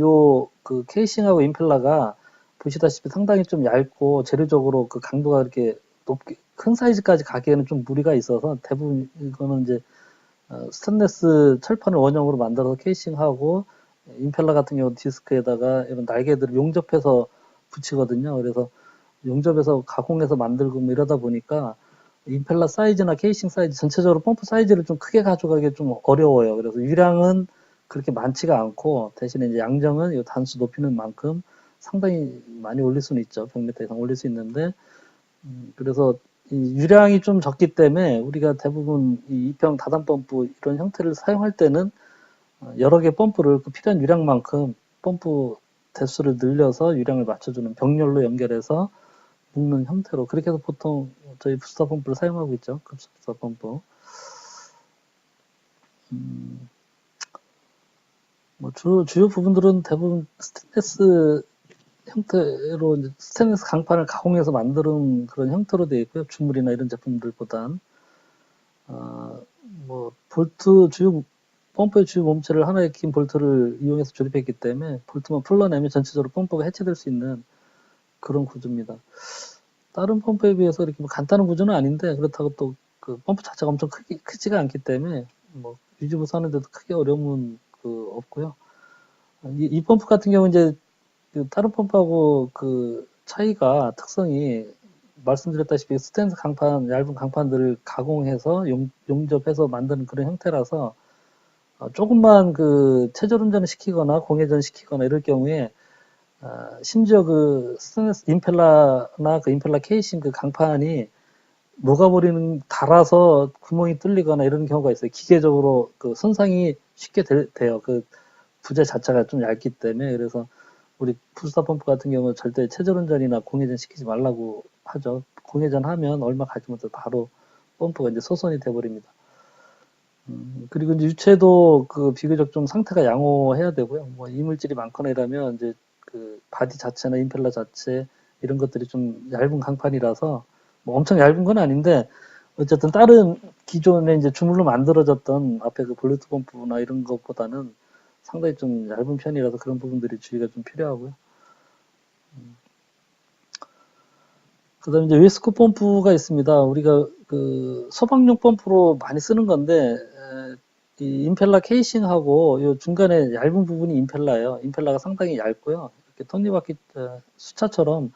A: 케이싱하고 임펠러가 보시다시피 상당히 좀 얇고 재료적으로 그 강도가 이렇게 높게 큰 사이즈까지 가기에는 좀 무리가 있어서 대부분 이거는 이제 스테인리스 철판을 원형으로 만들어서 케이싱하고 임펠러 같은 경우 디스크에다가 이런 날개들을 용접해서 붙이거든요. 그래서 용접해서 가공해서 만들고 뭐 이러다 보니까 임펠러 사이즈나 케이싱 사이즈 전체적으로 펌프 사이즈를 좀 크게 가져가기 좀 어려워요. 그래서 유량은 그렇게 많지가 않고 대신에 이제 양정은 이 단수 높이는 만큼 상당히 많이 올릴 수는 있죠. 100m 이상 올릴 수 있는데 그래서 이 유량이 좀 적기 때문에 우리가 대부분 이 2평 다단 펌프 이런 형태를 사용할 때는 여러 개 펌프를 그 필요한 유량만큼 펌프 대수를 늘려서 유량을 맞춰주는 병렬로 연결해서 묶는 형태로 그렇게 해서 보통 저희 부스터 펌프를 사용하고 있죠. 급수 부스터 펌프. 뭐 주요 부분들은 대부분 스테인리스 형태로 이제 스테인리스 강판을 가공해서 만드는 그런 형태로 되어 있고요. 주물이나 이런 제품들보단 뭐 볼트 주요 펌프의 주요 몸체를 하나의 긴 볼트를 이용해서 조립했기 때문에 볼트만 풀러내면 전체적으로 펌프가 해체될 수 있는 그런 구조입니다. 다른 펌프에 비해서 이렇게 뭐 간단한 구조는 아닌데 그렇다고 또 그 펌프 자체가 엄청 크지가 않기 때문에 뭐 유지보수 하는데도 크게 어려움은 없고요. 이 펌프 같은 경우 이제 그 다른 펌프하고 그 차이가 특성이 말씀드렸다시피 스테인리스 강판 얇은 강판들을 가공해서 용접해서 만드는 그런 형태라서 조금만 그 체절 운전을 시키거나 공회전 시키거나 이럴 경우에 심지어 그 스테인리스 임펠러나 그 임펠러 케이싱 그 강판이 녹아버리는 닳아서 구멍이 뚫리거나 이런 경우가 있어요. 기계적으로 그 손상이 쉽게 돼요. 그 부재 자체가 좀 얇기 때문에 그래서 우리 부스터 펌프 같은 경우는 절대 체절 운전이나 공회전 시키지 말라고 하죠. 공회전 하면 얼마 가지 못해 바로 펌프가 이제 소선이 돼버립니다. 그리고 이제 유체도 그 비교적 좀 상태가 양호해야 되고요. 뭐 이물질이 많거나 이러면 이제 그 바디 자체나 임펠러 자체 이런 것들이 좀 얇은 강판이라서 뭐 엄청 얇은 건 아닌데 어쨌든 다른 기존에 이제 주물로 만들어졌던 앞에 그 볼루트 펌프나 이런 것보다는 상당히 좀 얇은 편이라서 그런 부분들이 주의가 좀 필요하고요. 그다음에 이제 웨스코 펌프가 있습니다. 우리가 그 소방용 펌프로 많이 쓰는 건데 이 임펠러 케이싱하고 요 중간에 얇은 부분이 임펠러예요. 임펠러가 상당히 얇고요. 이렇게 톱니바퀴 수차처럼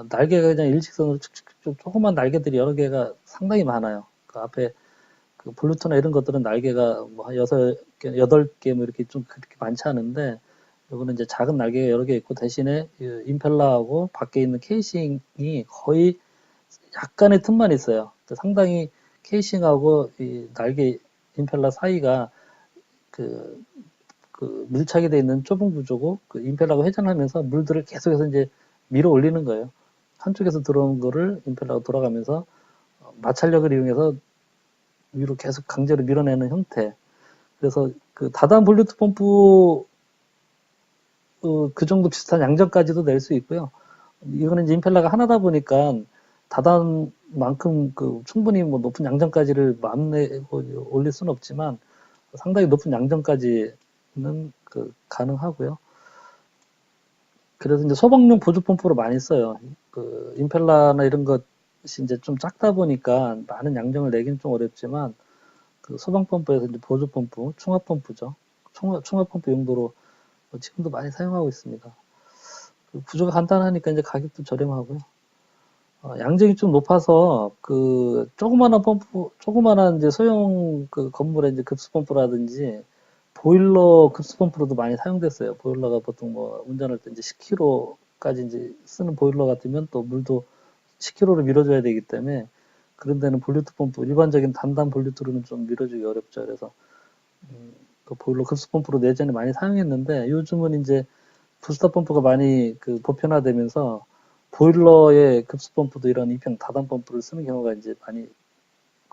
A: 날개가 그냥 일직선으로 축축축 조그만 날개들이 여러 개가 상당히 많아요. 그 앞에 그 블루투나 이런 것들은 날개가 뭐 한 6개, 8개 뭐 이렇게 좀 그렇게 많지 않은데 요거는 이제 작은 날개가 여러 개 있고 대신에 임펠러하고 밖에 있는 케이싱이 거의 약간의 틈만 있어요. 상당히 케이싱하고 이 날개 임펠러 사이가 그, 그 밀착이 되어 있는 좁은 구조고 그 임펠러가 회전하면서 물들을 계속해서 이제 밀어 올리는 거예요. 한쪽에서 들어온 거를 임펠러가 돌아가면서 마찰력을 이용해서 위로 계속 강제로 밀어내는 형태. 그래서 그 다단 볼루트 펌프 그 정도 비슷한 양정까지도 낼 수 있고요. 이거는 이제 임펠러가 하나다 보니까 다단만큼 그 충분히 뭐 높은 양정까지를 마음내고 올릴 수는 없지만 상당히 높은 양정까지는 그 가능하고요. 그래서 이제 소방용 보조 펌프로 많이 써요. 그 임펠러나 이런 것이 이제 좀 작다 보니까 많은 양정을 내기는 좀 어렵지만 그 소방 펌프에서 이제 보조 펌프, 충합 펌프죠. 충합 펌프 용도로 지금도 많이 사용하고 있습니다. 그 구조가 간단하니까 이제 가격도 저렴하고요. 양정이 좀 높아서 그 조그마한 펌프, 조그마한 이제 소형 그 건물에 이제 급수 펌프라든지 보일러 급수 펌프로도 많이 사용됐어요. 보일러가 보통 뭐 운전할 때 이제 10kg까지 이제 쓰는 보일러 같으면 또 물도 10kg로 밀어줘야 되기 때문에 그런 데는 볼루트 펌프, 일반적인 단단 볼루트로는 좀 밀어주기 어렵죠. 그래서 그 보일러 급수 펌프로 예전에 많이 사용했는데 요즘은 이제 부스터 펌프가 많이 그 보편화되면서 보일러의 급수 펌프도 이런 2평 다단 펌프를 쓰는 경우가 이제 많이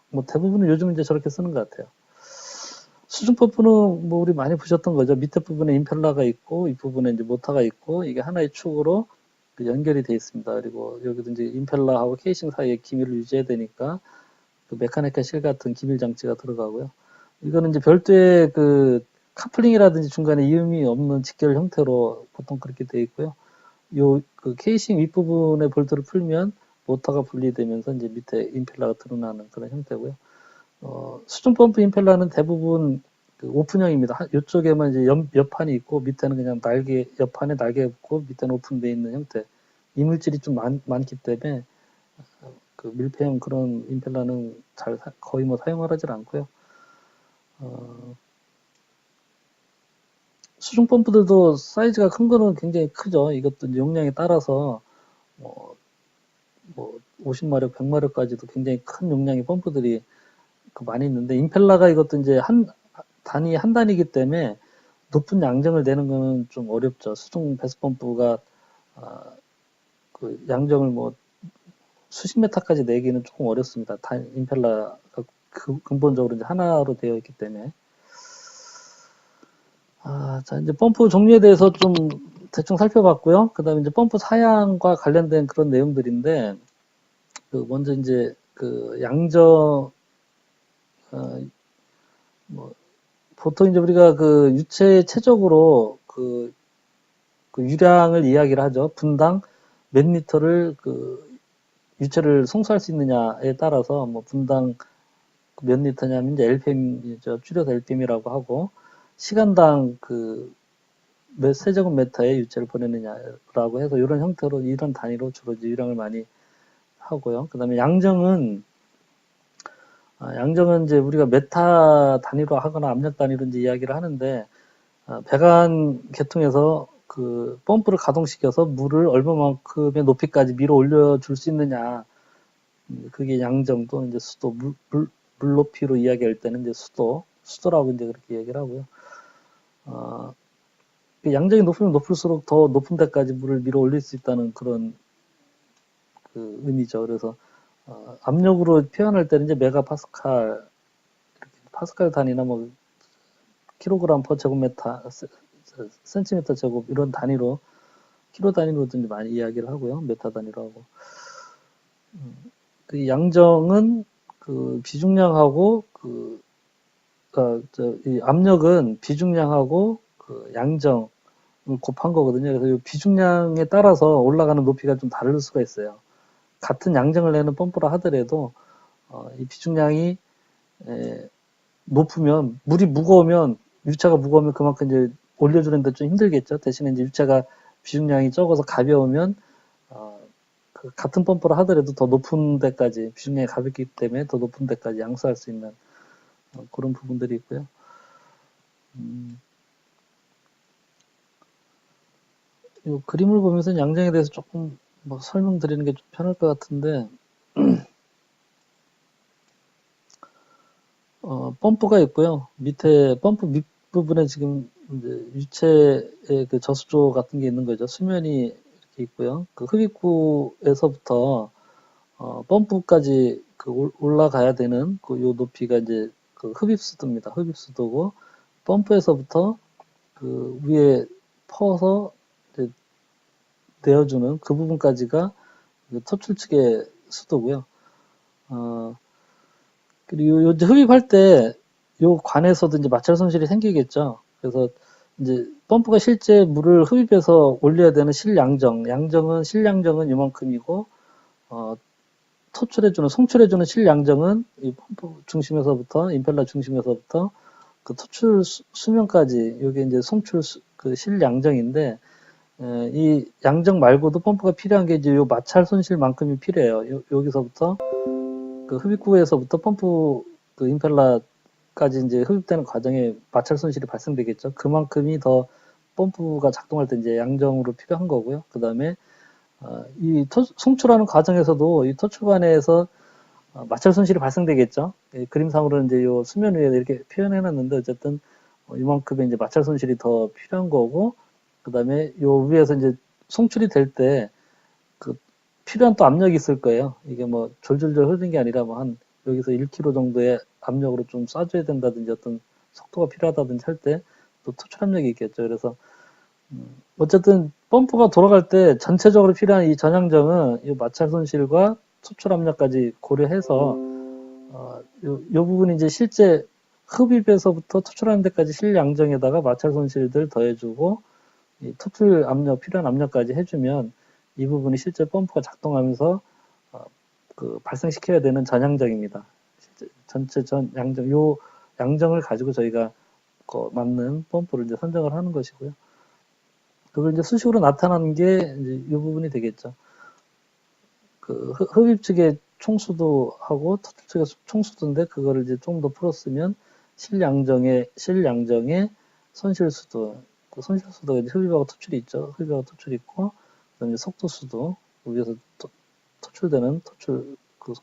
A: 뭐 대부분은 요즘 이제 저렇게 쓰는 것 같아요. 수중 펌프는 뭐 우리 많이 보셨던 거죠. 밑에 부분에 임펠러가 있고 이 부분에 이제 모터가 있고 이게 하나의 축으로 그 연결이 돼 있습니다. 그리고 여기도 이제 임펠러하고 케이싱 사이에 기밀을 유지해야 되니까 그 메카니컬 실 같은 기밀 장치가 들어가고요. 이거는 이제 별도의 그 카플링이라든지 중간에 이음이 없는 직결 형태로 보통 그렇게 돼 있고요. 그 케이싱 윗부분의 볼트를 풀면 모터가 분리되면서 이제 밑에 임펠러가 드러나는 그런 형태고요. 수중 펌프 임펠러는 대부분 그 오픈형입니다. 이쪽에만 이제 옆판이 있고 밑에는 그냥 옆판에 날개가 붙고 밑에는 오픈되어 있는 형태. 이물질이 좀 많기 때문에 그 밀폐형 그런 임펠러는 거의 뭐 사용을 하질 않고요. 수중 펌프들도 사이즈가 큰 거는 굉장히 크죠. 이것도 용량에 따라서 뭐 50마력, 100마력까지도 굉장히 큰 용량의 펌프들이 많이 있는데 임펠러가 이것도 이제 한 단이기 때문에 높은 양정을 내는 거는 좀 어렵죠. 수중 배수 펌프가 그 양정을 뭐 수십 메타까지 내기는 조금 어렵습니다. 임펠러가 근본적으로 이제 하나로 되어 있기 때문에. 자, 이제 펌프 종류에 대해서 좀 대충 살펴봤고요. 그 다음에 이제 펌프 사양과 관련된 그런 내용들인데, 먼저 이제 그 양정, 보통 이제 우리가 그 유체적으로 그 유량을 이야기를 하죠. 분당 몇 리터를 유체를 송수할 수 있느냐에 따라서 뭐 분당 몇 리터냐면 이제 LPM이죠. 줄여서 LPM이라고 하고, 시간당 몇 세제곱미터의 유체를 보내느냐라고 해서 이런 형태로 이런 단위로 주로 유량을 많이 하고요. 그 다음에 양정은 이제 우리가 메타 단위로 하거나 압력 단위로 이제 이야기를 하는데 배관 계통에서 그 펌프를 가동시켜서 물을 얼마만큼의 높이까지 밀어 올려줄 수 있느냐, 그게 양정 또는 이제 수도, 물 높이로 이야기할 때는 이제 수도라고 이제 그렇게 얘기를 하고요. 양정이 높으면 높을수록 더 높은 데까지 물을 밀어 올릴 수 있다는 그런 그 의미죠. 그래서 압력으로 표현할 때는 이제 메가파스칼, 파스칼 단위나 뭐 킬로그램 퍼 제곱미터, 센티미터 제곱 이런 단위로 킬로 단위로도 이제 많이 이야기를 하고요. 메타 단위로 하고. 그 양정은 그 비중량하고 이 압력은 비중량하고 그 양정 곱한 거거든요. 그래서 이 비중량에 따라서 올라가는 높이가 좀 다를 수가 있어요. 같은 양정을 내는 펌프라 하더라도 이 비중량이 높으면 물이 무거우면 유체가 무거우면 그만큼 이제 올려주는데 좀 힘들겠죠. 대신에 이제 유체가 비중량이 적어서 가벼우면 그 같은 펌프를 하더라도 더 높은 데까지 비중량이 가볍기 때문에 더 높은 데까지 양수할 수 있는 그런 부분들이 있고요. 이 그림을 보면서 양정에 대해서 조금 뭐 설명드리는 게 좀 편할 것 같은데 펌프가 있고요. 밑에 펌프 밑부분에 지금 이제 유체의 그 저수조 같은 게 있는 거죠. 수면이 이렇게 있고요. 그 흡입구에서부터 펌프까지 올라가야 되는 요 높이가 이제 그 흡입수도입니다. 흡입수도고 펌프에서부터 그 위에 퍼서 이제 내어주는 그 부분까지가 토출 측의 수도고요. 그리고 이제 흡입할 때 요 관에서도 이제 마찰 손실이 생기겠죠. 그래서 이제 펌프가 실제 물을 흡입해서 올려야 되는 실양정은 이만큼이고 송출해주는 실양정은 이 펌프 중심에서부터 임펠러 중심에서부터 그 토출 수면까지 이게 이제 그 실양정인데 이 양정 말고도 펌프가 필요한 게 이제 요 마찰 손실만큼이 필요해요. 여기서부터 그 흡입구에서부터 펌프 그 임펠러까지 이제 흡입되는 과정에 마찰 손실이 발생되겠죠. 그만큼이 더 펌프가 작동할 때 이제 양정으로 필요한 거고요. 그 다음에 이 송출하는 과정에서도 이 토출관에서 마찰 손실이 발생되겠죠. 그림상으로는 이제 요 수면 위에 이렇게 표현해놨는데 어쨌든 이만큼의 이제 마찰 손실이 더 필요한 거고, 그 다음에 요 위에서 이제 송출이 될 때 그 필요한 또 압력이 있을 거예요. 이게 뭐 졸졸졸 흐르는 게 아니라 뭐 한 여기서 1kg 정도의 압력으로 좀 쏴줘야 된다든지 어떤 속도가 필요하다든지 할 때 또 토출 압력이 있겠죠. 그래서 어쨌든 펌프가 돌아갈 때 전체적으로 필요한 이 전향정은 이 마찰 손실과 토출 압력까지 고려해서 요 부분이 이제 실제 흡입에서부터 토출하는 데까지 실양정에다가 마찰 손실들 더해주고 이 토출 압력, 필요한 압력까지 해주면 이 부분이 실제 펌프가 작동하면서 그 발생시켜야 되는 전양정입니다. 실제 전체 전 양정, 요 양정을 가지고 저희가 맞는 펌프를 이제 선정을 하는 것이고요. 그걸 이제 수식으로 나타나는 게 이제 이 부분이 되겠죠. 그 흡입 측의 총수도하고 토출 측의 총수도인데 그거를 이제 좀 더 풀었으면 실양정의 손실수도, 그 손실수도가 이제 흡입하고 토출이 있죠. 흡입하고 토출이 있고, 그다음에 속도수도, 위에서 토출되는 그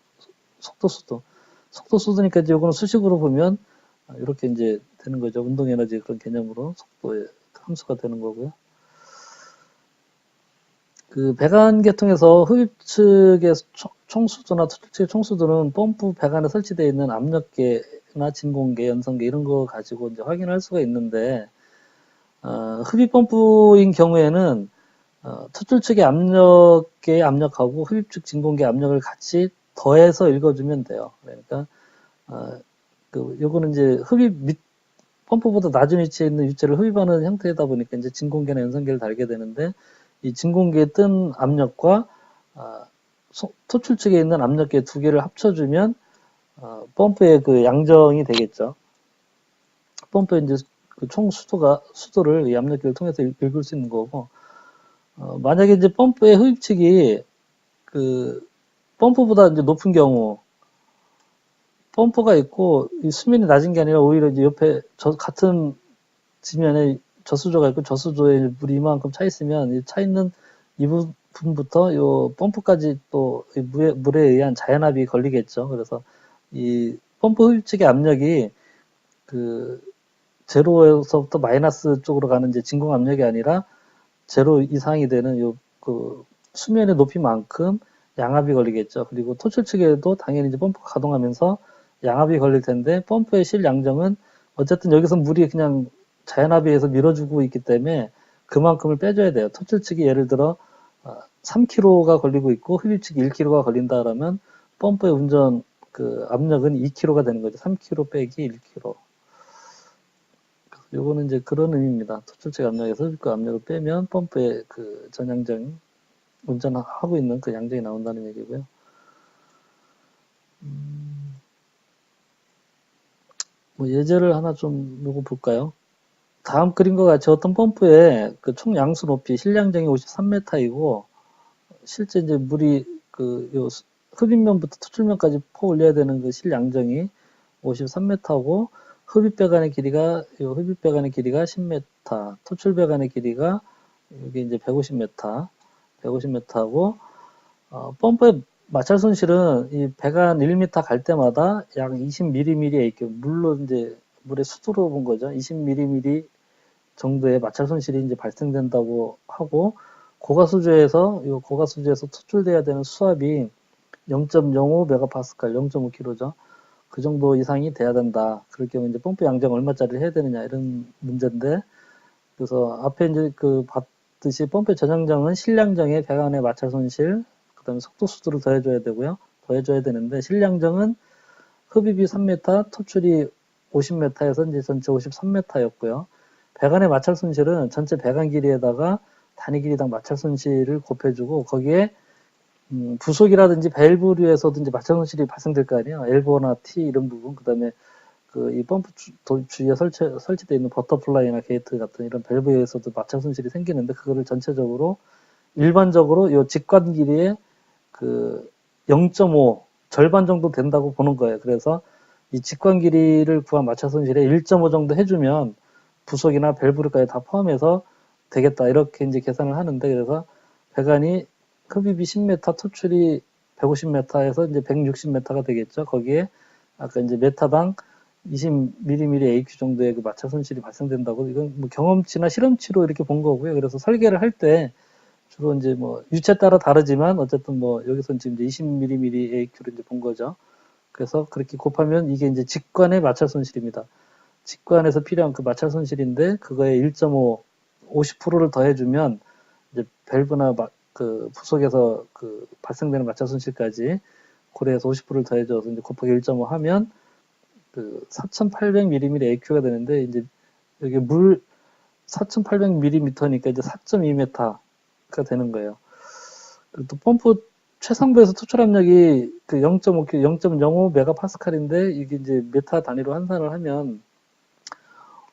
A: 속도수도. 속도수도니까 이제 이거는 수식으로 보면 이렇게 이제 되는 거죠. 운동에너지 그런 개념으로 속도의 함수가 되는 거고요. 그 배관 계통에서 흡입 측의 총수도나 토출 측의 총수도는 펌프 배관에 설치되어 있는 압력계나 진공계, 연성계 이런 거 가지고 이제 확인할 수가 있는데 흡입 펌프인 경우에는 토출 측의 압력계의 압력하고 흡입 측 진공계 압력을 같이 더해서 읽어주면 돼요. 그러니까 요거는 이제 펌프보다 낮은 위치에 있는 유체를 흡입하는 형태이다 보니까 이제 진공계나 연성계를 달게 되는데 이 진공계에 뜬 압력과 토출 측에 있는 압력계 두 개를 합쳐주면 펌프의 그 양정이 되겠죠. 펌프의 이제 그 총 수도를 이 압력계를 통해서 읽을 수 있는 거고, 만약에 이제 펌프의 흡입 측이 그 펌프보다 이제 높은 경우, 펌프가 있고 이 수면이 낮은 게 아니라 오히려 이제 옆에 같은 지면에 저수조가 있고 저수조에 물이 이만큼 차 있으면 차 있는 이 부분부터 요 펌프까지 또 물에 의한 자연압이 걸리겠죠. 그래서 이 펌프 흡입 측의 압력이 그 제로에서부터 마이너스 쪽으로 가는 이제 진공 압력이 아니라 제로 이상이 되는 그 수면의 높이만큼 양압이 걸리겠죠. 그리고 토출 측에도 당연히 이제 펌프가 가동하면서 양압이 걸릴 텐데 펌프의 실양정은 어쨌든 여기서 물이 그냥 자연압에 의해서 밀어주고 있기 때문에 그만큼을 빼줘야 돼요. 토출 측이 예를 들어 3kg가 걸리고 있고 흡입 측이 1kg가 걸린다 그러면 펌프의 운전 그 압력은 2kg가 되는 거죠. 3kg 빼기 1kg. 요거는 이제 그런 의미입니다. 토출 측 압력에서 흡입 압력을 빼면 펌프의 그 전양정 운전하고 있는 그 양정이 나온다는 얘기고요. 뭐 예제를 하나 좀 요거 볼까요? 다음 그림과 같이 어떤 펌프의 그 총 양수 높이 실량정이 53m이고 실제 이제 물이 흡입면부터 토출면까지 퍼 올려야 되는 그 실양정이 53m고 흡입배관의 길이가 10m, 토출배관의 길이가 여기 이제 150m하고 펌프의 마찰 손실은 이 배관 1m 갈 때마다 약 20mm의 AQ, 물론 이제 물의 수도로 본 거죠. 20mm 정도의 마찰 손실이 이제 발생된다고 하고 고가수조에서 토출돼야 되는 수압이 0.05 메가파스칼, 0.5kg죠. 그 정도 이상이 돼야 된다. 그럴 경우 이제 펌프 양정 얼마짜리를 해야 되느냐 이런 문제인데 그래서 앞에 이제 그 봤듯이 펌프 전양정은 실량정의 배관의 마찰 손실, 그다음에 속도 수도를 더해줘야 되고요. 더해줘야 되는데 실량정은 흡입이 3m, 토출이 50m에서 이제 전체 53m였고요. 배관의 마찰 손실은 전체 배관 길이에다가 단위 길이당 마찰 손실을 곱해주고 거기에 부속이라든지 밸브류에서도 이제 마찰 손실이 발생될 거 아니에요. 엘보나 T 이런 부분, 그다음에 그 이 펌프 주위에 설치되어 있는 버터플라이나 게이트 같은 이런 밸브에서도 마찰 손실이 생기는데 그거를 전체적으로 일반적으로 요 직관 길이의 그 0.5 절반 정도 된다고 보는 거예요. 그래서 이 직관 길이를 구한 마찰 손실에 1.5 정도 해주면 부속이나 밸브류까지 다 포함해서 되겠다 이렇게 이제 계산을 하는데 그래서 배관이 흡입이 10m, 토출이 150m에서 이제 160m가 되겠죠. 거기에 아까 이제 메타당 20mm AQ 정도의 그 마찰 손실이 발생된다고 이건 뭐 경험치나 실험치로 이렇게 본 거고요. 그래서 설계를 할 때 주로 이제 뭐 유체 따라 다르지만 어쨌든 뭐 여기서 지금 이제 20mm AQ를 이제 본 거죠. 그래서 그렇게 곱하면 이게 이제 직관의 마찰 손실입니다. 직관에서 필요한 그 마찰 손실인데 그거에 1.5 50%를 더해주면 이제 밸브나 그 부속에서 그 발생되는 마찰 손실까지 고려해서 50%를 더해줘서 이제 곱하기 1.5 하면 그 4,800mm AQ가 되는데 이제 여기 물 4800mm니까 이제 4.2m가 되는 거예요. 그리고 또 펌프 최상부에서 투출 압력이 그 0.05 메가파스칼인데 이게 이제 메타 단위로 환산을 하면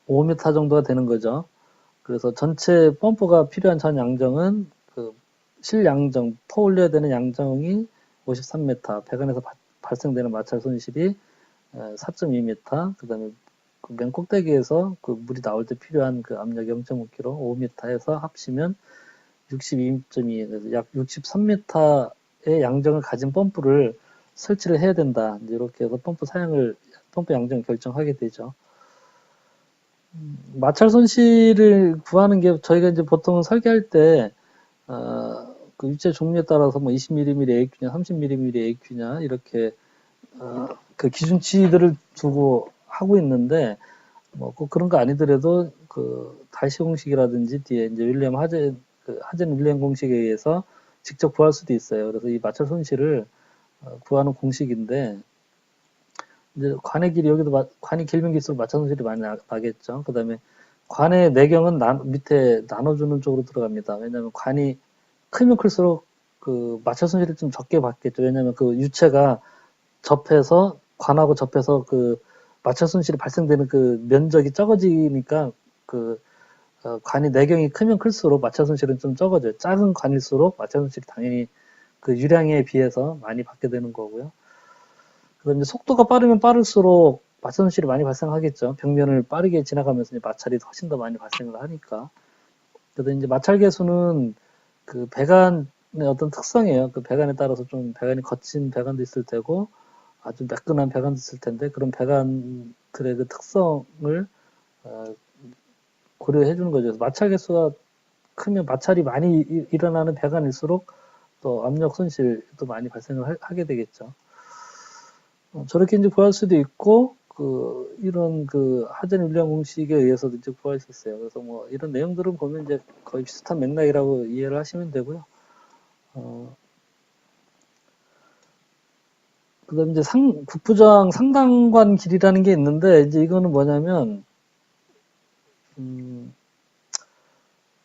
A: 5m 정도가 되는 거죠. 그래서 전체 펌프가 필요한 전 양정은 그 실양정, 퍼 올려야 되는 양정이 53m, 배관에서 발생되는 마찰 손실이 4.2m, 그 다음에 그 맨 꼭대기에서 그 물이 나올 때 필요한 그 압력 0.5kg, 5m에서 합치면 62.2, 그래서 약 63m의 양정을 가진 펌프를 설치를 해야 된다. 이제 이렇게 해서 펌프 양정을 결정하게 되죠. 마찰 손실을 구하는 게 저희가 이제 보통 설계할 때, 그 유체 종류에 따라서 뭐 20mm AQ냐, 30mm AQ냐, 이렇게, 그 기준치들을 두고 하고 있는데, 뭐 꼭 그런 거 아니더라도 그 달시 공식이라든지 뒤에 이제 하젠 윌리엄 공식에 의해서 직접 구할 수도 있어요. 그래서 이 마찰 손실을 구하는 공식인데, 이제 관의 길이 여기도 관이 길면 길수록 마찰 손실이 많이 나겠죠. 그다음에 관의 내경은 밑에 나눠주는 쪽으로 들어갑니다. 왜냐하면 관이 크면 클수록 그 마찰 손실을 좀 적게 받겠죠. 왜냐하면 그 유체가 관하고 접해서 그 마찰 손실이 발생되는 그 면적이 적어지니까 그 관이 내경이 크면 클수록 마찰 손실은 좀 적어져요. 작은 관일수록 마찰 손실이 당연히 그 유량에 비해서 많이 받게 되는 거고요. 그다음에 속도가 빠르면 빠를수록 마찰 손실이 많이 발생하겠죠. 벽면을 빠르게 지나가면서 이제 마찰이 훨씬 더 많이 발생을 하니까. 그래서 이제 마찰 계수는 그 배관의 어떤 특성이에요. 그 배관에 따라서 좀 배관이 거친 배관도 있을 테고 아주 매끈한 배관도 있을 텐데 그런 배관들의 그 특성을 고려해 주는 거죠. 그래서 마찰 계수가 크면 마찰이 많이 일어나는 배관일수록 또 압력 손실도 많이 발생을 하게 되겠죠. 저렇게 이제 구할 수도 있고, 이런 하젠 윌리엄 공식에 의해서도 이제 구할 수 있어요. 그래서 뭐, 이런 내용들은 보면 이제 거의 비슷한 맥락이라고 이해를 하시면 되고요. 그 다음에 이제 국부저항 상단관 길이라는 게 있는데, 이제 이거는 뭐냐면,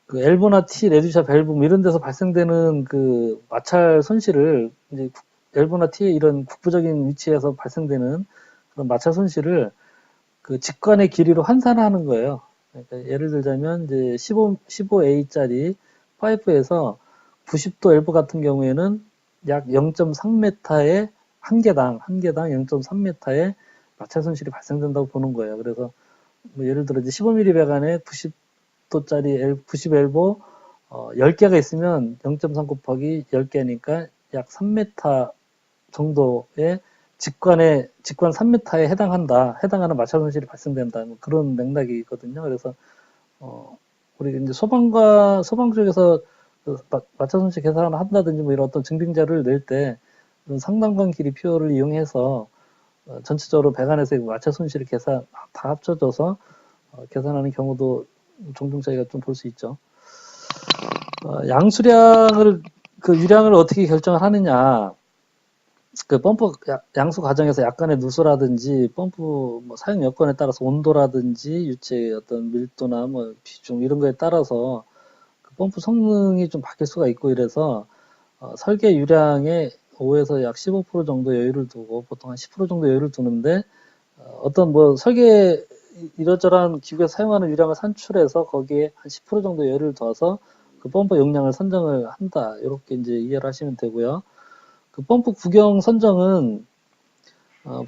A: 그 엘보나 T, 레듀샤 밸브 뭐 이런 데서 발생되는 그 마찰 손실을 이제 엘보나 T의 이런 국부적인 위치에서 발생되는 그런 마찰 손실을 그 직관의 길이로 환산하는 거예요. 그러니까 예를 들자면 이제 15A짜리 파이프에서 90도 엘보 같은 경우에는 약 0.3m의 한 개당 0.3m의 마찰 손실이 발생된다고 보는 거예요. 그래서 뭐 예를 들어 이제 15mm 배관에 90도짜리 90 엘보 10개가 있으면 0.3 곱하기 10개니까 약 3m 정도의 직관 3m에 해당하는 마찰 손실이 발생된다. 뭐 그런 맥락이거든요. 그래서, 우리 이제 소방 쪽에서 그 마찰 손실 계산을 한다든지 뭐 이런 어떤 증빙자를 낼 때, 상단관 길이 표를 이용해서, 전체적으로 배관에서의 마찰 손실을 다 합쳐져서, 계산하는 경우도 종종 저희가 좀 볼 수 있죠. 유량을 어떻게 결정을 하느냐. 그 펌프 양수 과정에서 약간의 누수라든지 펌프 뭐 사용 여건에 따라서 온도라든지 유체의 어떤 밀도나 뭐 비중 이런 거에 따라서 그 펌프 성능이 좀 바뀔 수가 있고 이래서 설계 유량의 5에서 약 15% 정도 여유를 두고 보통 한 10% 정도 여유를 두는데 어떤 뭐 설계 이러저러한 기구에서 사용하는 유량을 산출해서 거기에 한 10% 정도 여유를 둬서 그 펌프 용량을 선정을 한다. 이렇게 이제 이해를 하시면 되고요. 그 펌프 구경 선정은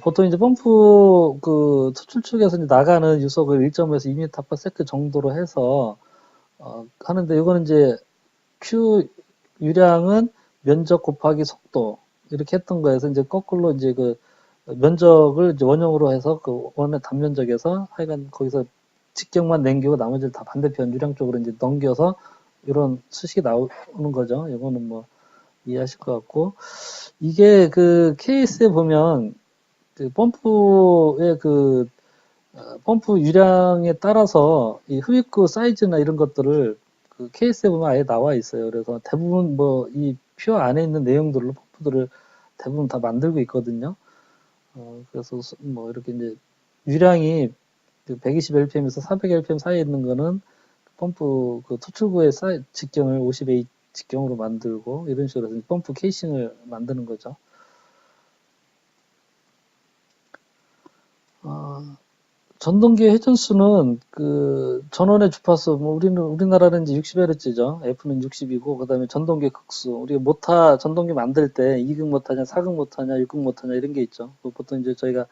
A: 보통 이제 펌프 그 추출축에서 이제 나가는 유속을 1.5에서 2m/s 정도로 해서 하는데 이거는 이제 Q 유량은 면적 곱하기 속도 이렇게 했던 거에서 이제 거꾸로 이제 그 면적을 이제 원형으로 해서 그 원의 단면적에서 하여간 거기서 직경만 남기고 나머지를 다 반대편 유량 쪽으로 이제 넘겨서 이런 수식이 나오는 거죠. 이거는 뭐 이해하실 것 같고 이게 그 케이스에 보면 그 펌프 유량에 따라서 이 흡입구 사이즈나 이런 것들을 그 케이스에 보면 아예 나와 있어요. 그래서 대부분 뭐 이 표 안에 있는 내용들로 펌프들을 대부분 다 만들고 있거든요. 그래서 뭐 이렇게 이제 유량이 120 LPM에서 400 LPM 사이에 있는 거는 펌프 그 토출구의 직경을 50A 직경으로 만들고 이런 식으로 해서 펌프 케이싱을 만드는 거죠. 전동기 회전수는 그 전원의 주파수, 뭐 우리나라는 이제 60Hz죠. F는 60이고, 그 다음에 전동기 극수. 우리가 모타, 전동기 만들 때 2극 모타냐, 4극 모타냐, 6극 모타냐 이런 게 있죠. 보통 이제 저희가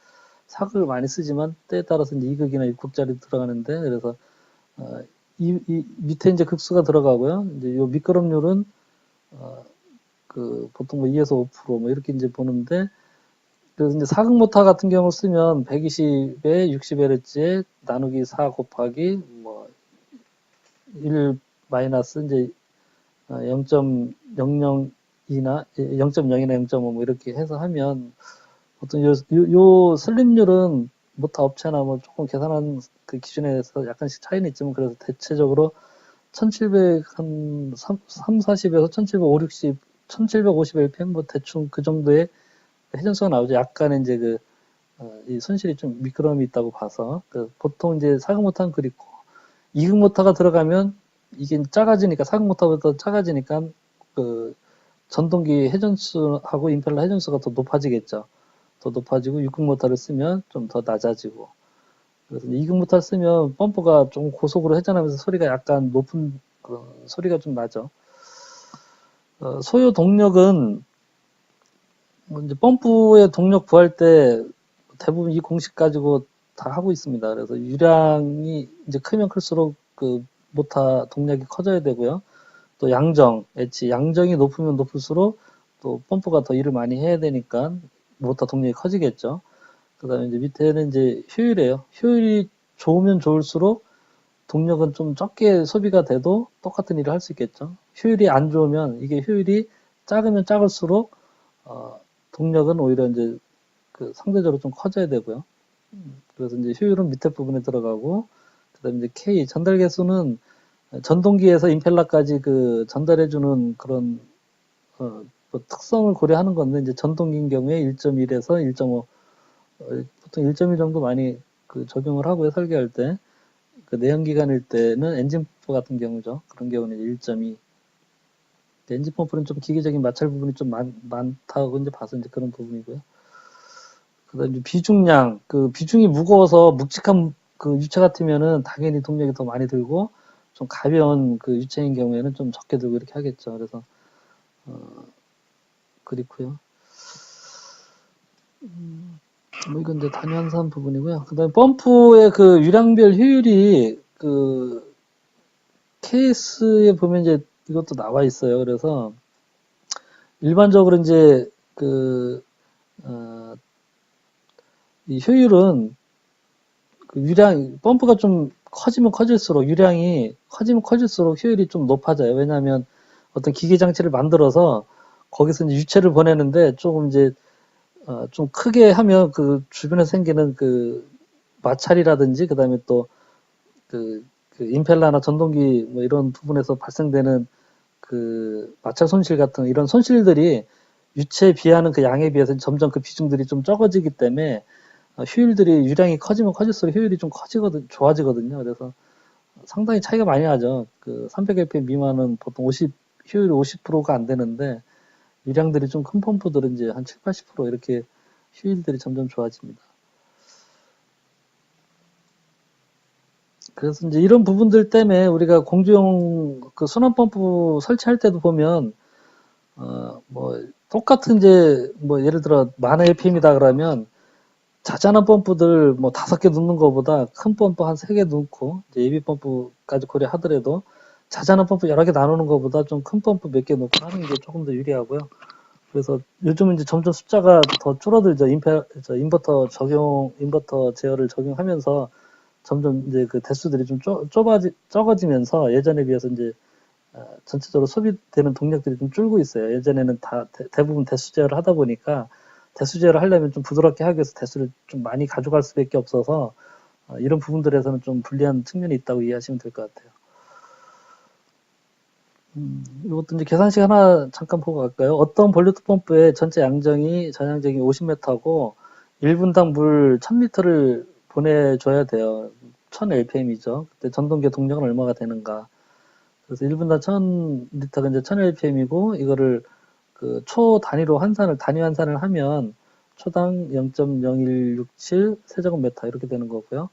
A: 4극을 많이 쓰지만 때에 따라서 이제 2극이나 6극짜리 들어가는데, 그래서 이 밑에 이제 극수가 들어가고요. 이제 요 미끄럼률은 그 보통 뭐 2에서 5%뭐 이렇게 이제 보는데, 그래서 이제 4극 모타 같은 경우 쓰면 120에 60Hz에 나누기 4 곱하기 뭐 1 마이너스 이제 0.002나 0.0이나 0.5 뭐 이렇게 해서 하면 보통 요 슬립률은 모타 업체나 뭐 조금 계산한 그 기준에서 약간씩 차이는 있지만 그래서 대체적으로 1700 한 3, 40에서 1700, 5, 60, 1750 LPM 뭐 대충 그 정도의 회전수가 나오죠. 약간의 이제 이 손실이 좀 미끄럼이 있다고 봐서 보통 이제 4극 모타는 그립고 2극 모타가 들어가면 이게 작아지니까 4극 모타보다 작아지니까 그 전동기 회전수하고 임펠러 회전수가 더 높아지겠죠. 더 높아지고 6극 모타를 쓰면 좀 더 낮아지고 그래서 2극 모타를 쓰면 펌프가 좀 고속으로 회전하면서 소리가 약간 높은 소리가 좀 나죠. 소요 동력은 이제 펌프의 동력 구할 때 대부분 이 공식 가지고 다 하고 있습니다. 그래서 유량이 이제 크면 클수록 그 모타 동력이 커져야 되고요. 또 양정, 양정이 높으면 높을수록 또 펌프가 더 일을 많이 해야 되니까 모타 동력이 커지겠죠. 그 다음에 이제 밑에는 이제 효율이에요. 효율이 좋으면 좋을수록 동력은 좀 적게 소비가 돼도 똑같은 일을 할 수 있겠죠. 효율이 안 좋으면 이게 효율이 작으면 작을수록 동력은 오히려 이제 그 상대적으로 좀 커져야 되고요. 그래서 이제 효율은 밑에 부분에 들어가고, 그 다음에 이제 K, 전달 개수는 전동기에서 임펠러까지 그 전달해주는 그런, 뭐 특성을 고려하는 건데, 이제 전동기인 경우에 1.1에서 1.5, 보통 1.1 정도 많이 그 적용을 하고요, 설계할 때. 그 내연기관일 때는 엔진 펌프 같은 경우죠. 그런 경우는 1.2. 엔진 펌프는 좀 기계적인 마찰 부분이 좀 많다고 이제 봐서 이제 그런 부분이고요. 그 다음에 비중량, 그 비중이 무거워서 묵직한 그 유체 같으면은 당연히 동력이 더 많이 들고 좀 가벼운 그 유체인 경우에는 좀 적게 들고 이렇게 하겠죠. 그래서 그렇고요. 뭐 이건 이제 단위환산 부분이고요. 그 다음에 펌프의 그 유량별 효율이 그 케이스에 보면 이제 이것도 나와 있어요. 그래서 일반적으로 이제 이 효율은 그 유량, 펌프가 좀 커지면 커질수록, 유량이 커지면 커질수록 효율이 좀 높아져요. 왜냐하면 어떤 기계 장치를 만들어서 거기서 이제 유체를 보내는데 조금 이제, 좀 크게 하면 그 주변에 생기는 그 마찰이라든지, 그 다음에 또 그 임펠러나 전동기 뭐 이런 부분에서 발생되는 그 마찰 손실 같은 이런 손실들이 유체에 비하는 그 양에 비해서 점점 그 비중들이 좀 적어지기 때문에 효율들이 유량이 커지면 커질수록 효율이 좀 좋아지거든요. 그래서 상당히 차이가 많이 나죠. 그 300LPM 미만은 보통 효율이 50%가 안 되는데 유량들이 좀 큰 펌프들은 이제 한 7, 80% 이렇게 효율들이 점점 좋아집니다. 그래서 이제 이런 부분들 때문에 우리가 공주용 그 순환 펌프 설치할 때도 보면 뭐 똑같은 이제 뭐 예를 들어 10,000LPM이다 그러면 자잘한 펌프들 뭐 5개 넣는 것보다 큰 펌프 한 3개 넣고 이제 예비 펌프까지 고려하더라도 자잘한 펌프 여러 개 나누는 것보다 좀 큰 펌프 몇 개 넣고 하는 게 조금 더 유리하고요. 그래서 요즘은 이제 점점 숫자가 더 줄어들죠. 인버터 제어를 적용하면서 점점 이제 그 대수들이 좀 적어지면서 예전에 비해서 이제 전체적으로 소비되는 동력들이 좀 줄고 있어요. 예전에는 다 대부분 대수 제어를 하다 보니까 대수 제어를 하려면 좀 부드럽게 하기 위해서 대수를 좀 많이 가져갈 수밖에 없어서 이런 부분들에서는 좀 불리한 측면이 있다고 이해하시면 될 것 같아요. 이것도 이제 계산식 하나 잠깐 보고 갈까요? 어떤 볼루트 펌프의 전체 양정이 전양정이 50m고 1분당 물 1000리터를 보내줘야 돼요. 1000lpm이죠. 그때 전동기의 동력은 얼마가 되는가. 그래서 1분당 1000리터가 이제 1000lpm이고, 이거를 그 초 단위로 단위 환산을 하면 초당 0.0167 세제곱미터 이렇게 되는 거고요.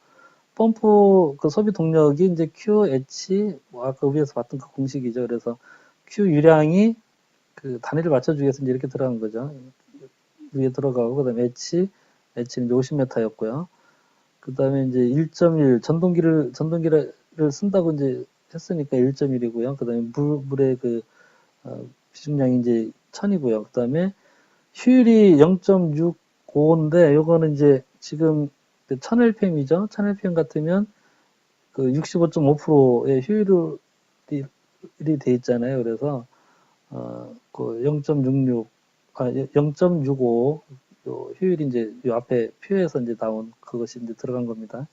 A: 펌프 그 소비 동력이 이제 QH, 뭐 아까 위에서 봤던 그 공식이죠. 그래서 Q 유량이 그 단위를 맞춰주기 위해서 이제 이렇게 들어간 거죠. 위에 들어가고, 그 다음에 H는 이제 50m였고요. 그 다음에 이제 1.1, 전동기를 쓴다고 이제 했으니까 1.1이고요. 그 다음에 물의 그, 비중량이 이제 1000이고요. 그 다음에 효율이 0.65인데, 요거는 이제 지금 1000lpm이죠. 1000lpm 같으면 그 65.5%의 효율이 돼 있잖아요. 그래서, 그 0.66, 0.65, 요 효율이 이제 요 앞에 표에서 이제 나온 그것이 이제 들어간 겁니다.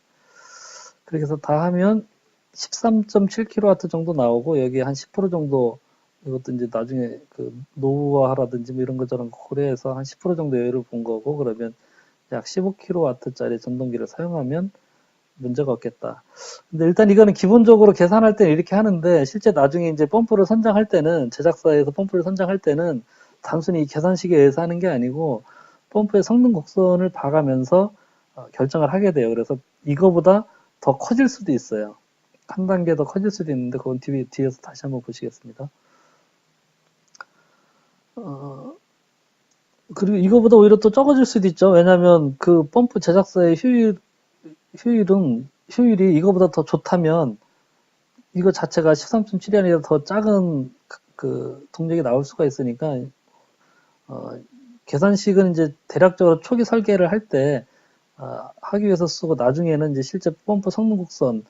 A: 그렇게 해서 다 하면 13.7kW 정도 나오고, 여기에 한 10% 정도, 이것도 이제 나중에 그 노후화라든지 뭐 이런 것처럼 고려해서 한 10% 정도 여유를 본 거고, 그러면 약 15kW짜리 전동기를 사용하면 문제가 없겠다. 근데 일단 이거는 기본적으로 계산할 때는 이렇게 하는데, 실제 나중에 이제 펌프를 선정할 때는, 제작사에서 펌프를 선정할 때는 단순히 계산식에 의해서 하는 게 아니고, 펌프의 성능 곡선을 봐가면서 결정을 하게 돼요. 그래서 이거보다 더 커질 수도 있어요. 한 단계 더 커질 수도 있는데, 그건 뒤에서 다시 한번 보시겠습니다. 그리고 이거보다 오히려 또 적어질 수도 있죠. 왜냐하면 그 펌프 제작사의 효율이 이거보다 더 좋다면, 이거 자체가 13.7이 아니라 더 작은 그 동력이 나올 수가 있으니까, 계산식은 이제 대략적으로 초기 설계를 할 때 하기 위해서 쓰고, 나중에는 이제 실제 펌프 성능 곡선을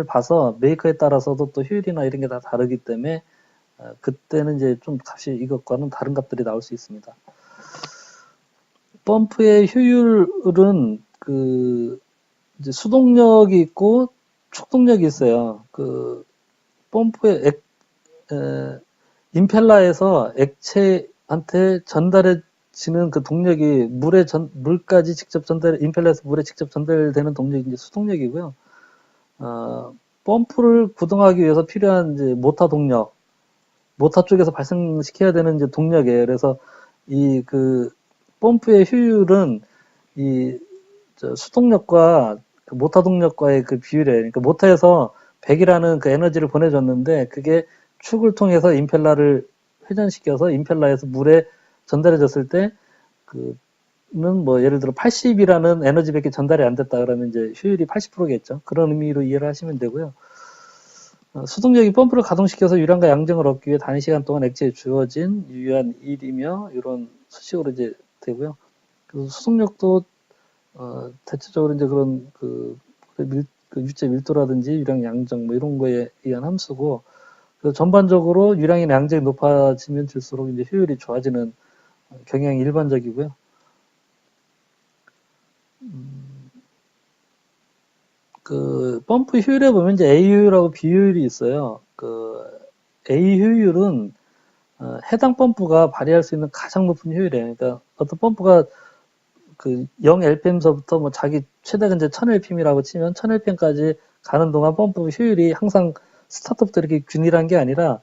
A: 봐서 메이커에 따라서도 또 효율이나 이런 게 다 다르기 때문에, 그때는 이제 좀 값이 이것과는 다른 값들이 나올 수 있습니다. 펌프의 효율은 그 이제 수동력이 있고 축동력이 있어요. 그 펌프의 임펠러에서 액체한테 전달해지는 그 동력이 물까지 직접 임펠러에서 물에 직접 전달되는 동력이 이제 수동력이고요. 펌프를 구동하기 위해서 필요한 이제 모터 쪽에서 발생시켜야 되는 이제 동력이에요. 그래서 이 그 펌프의 효율은 이 수동력과 그 모터 동력과의 그 비율이에요. 그러니까 모터에서 100이라는 그 에너지를 보내줬는데, 그게 축을 통해서 임펠러를 회전시켜서 임펠러에서 물에 전달해졌을 때, 그는 뭐 예를 들어 80이라는 에너지밖에 전달이 안 됐다 그러면 이제 효율이 80%겠죠. 그런 의미로 이해를 하시면 되고요. 수동력이 펌프를 가동시켜서 유량과 양정을 얻기 위해 단위 시간 동안 액체에 주어진 유효한 일이며, 이런 수식으로 이제 되고요. 그래서 수동력도 대체적으로 이제 그런 그 유체 밀도라든지 유량 양정 뭐 이런 거에 의한 함수고, 그래서 전반적으로 유량이나 양정이 높아지면 질수록 이제 효율이 좋아지는 경향이 일반적이고요. 그 펌프 효율에 보면 이제 A 효율하고 B 효율이 있어요. 그 A 효율은 해당 펌프가 발휘할 수 있는 가장 높은 효율이에요. 그러니까 어떤 펌프가 그 0lpm서부터 뭐 자기 최대가 이제 1000lpm이라고 치면 1000lpm까지 가는 동안 펌프 효율이 항상 스타트부터 이렇게 균일한 게 아니라,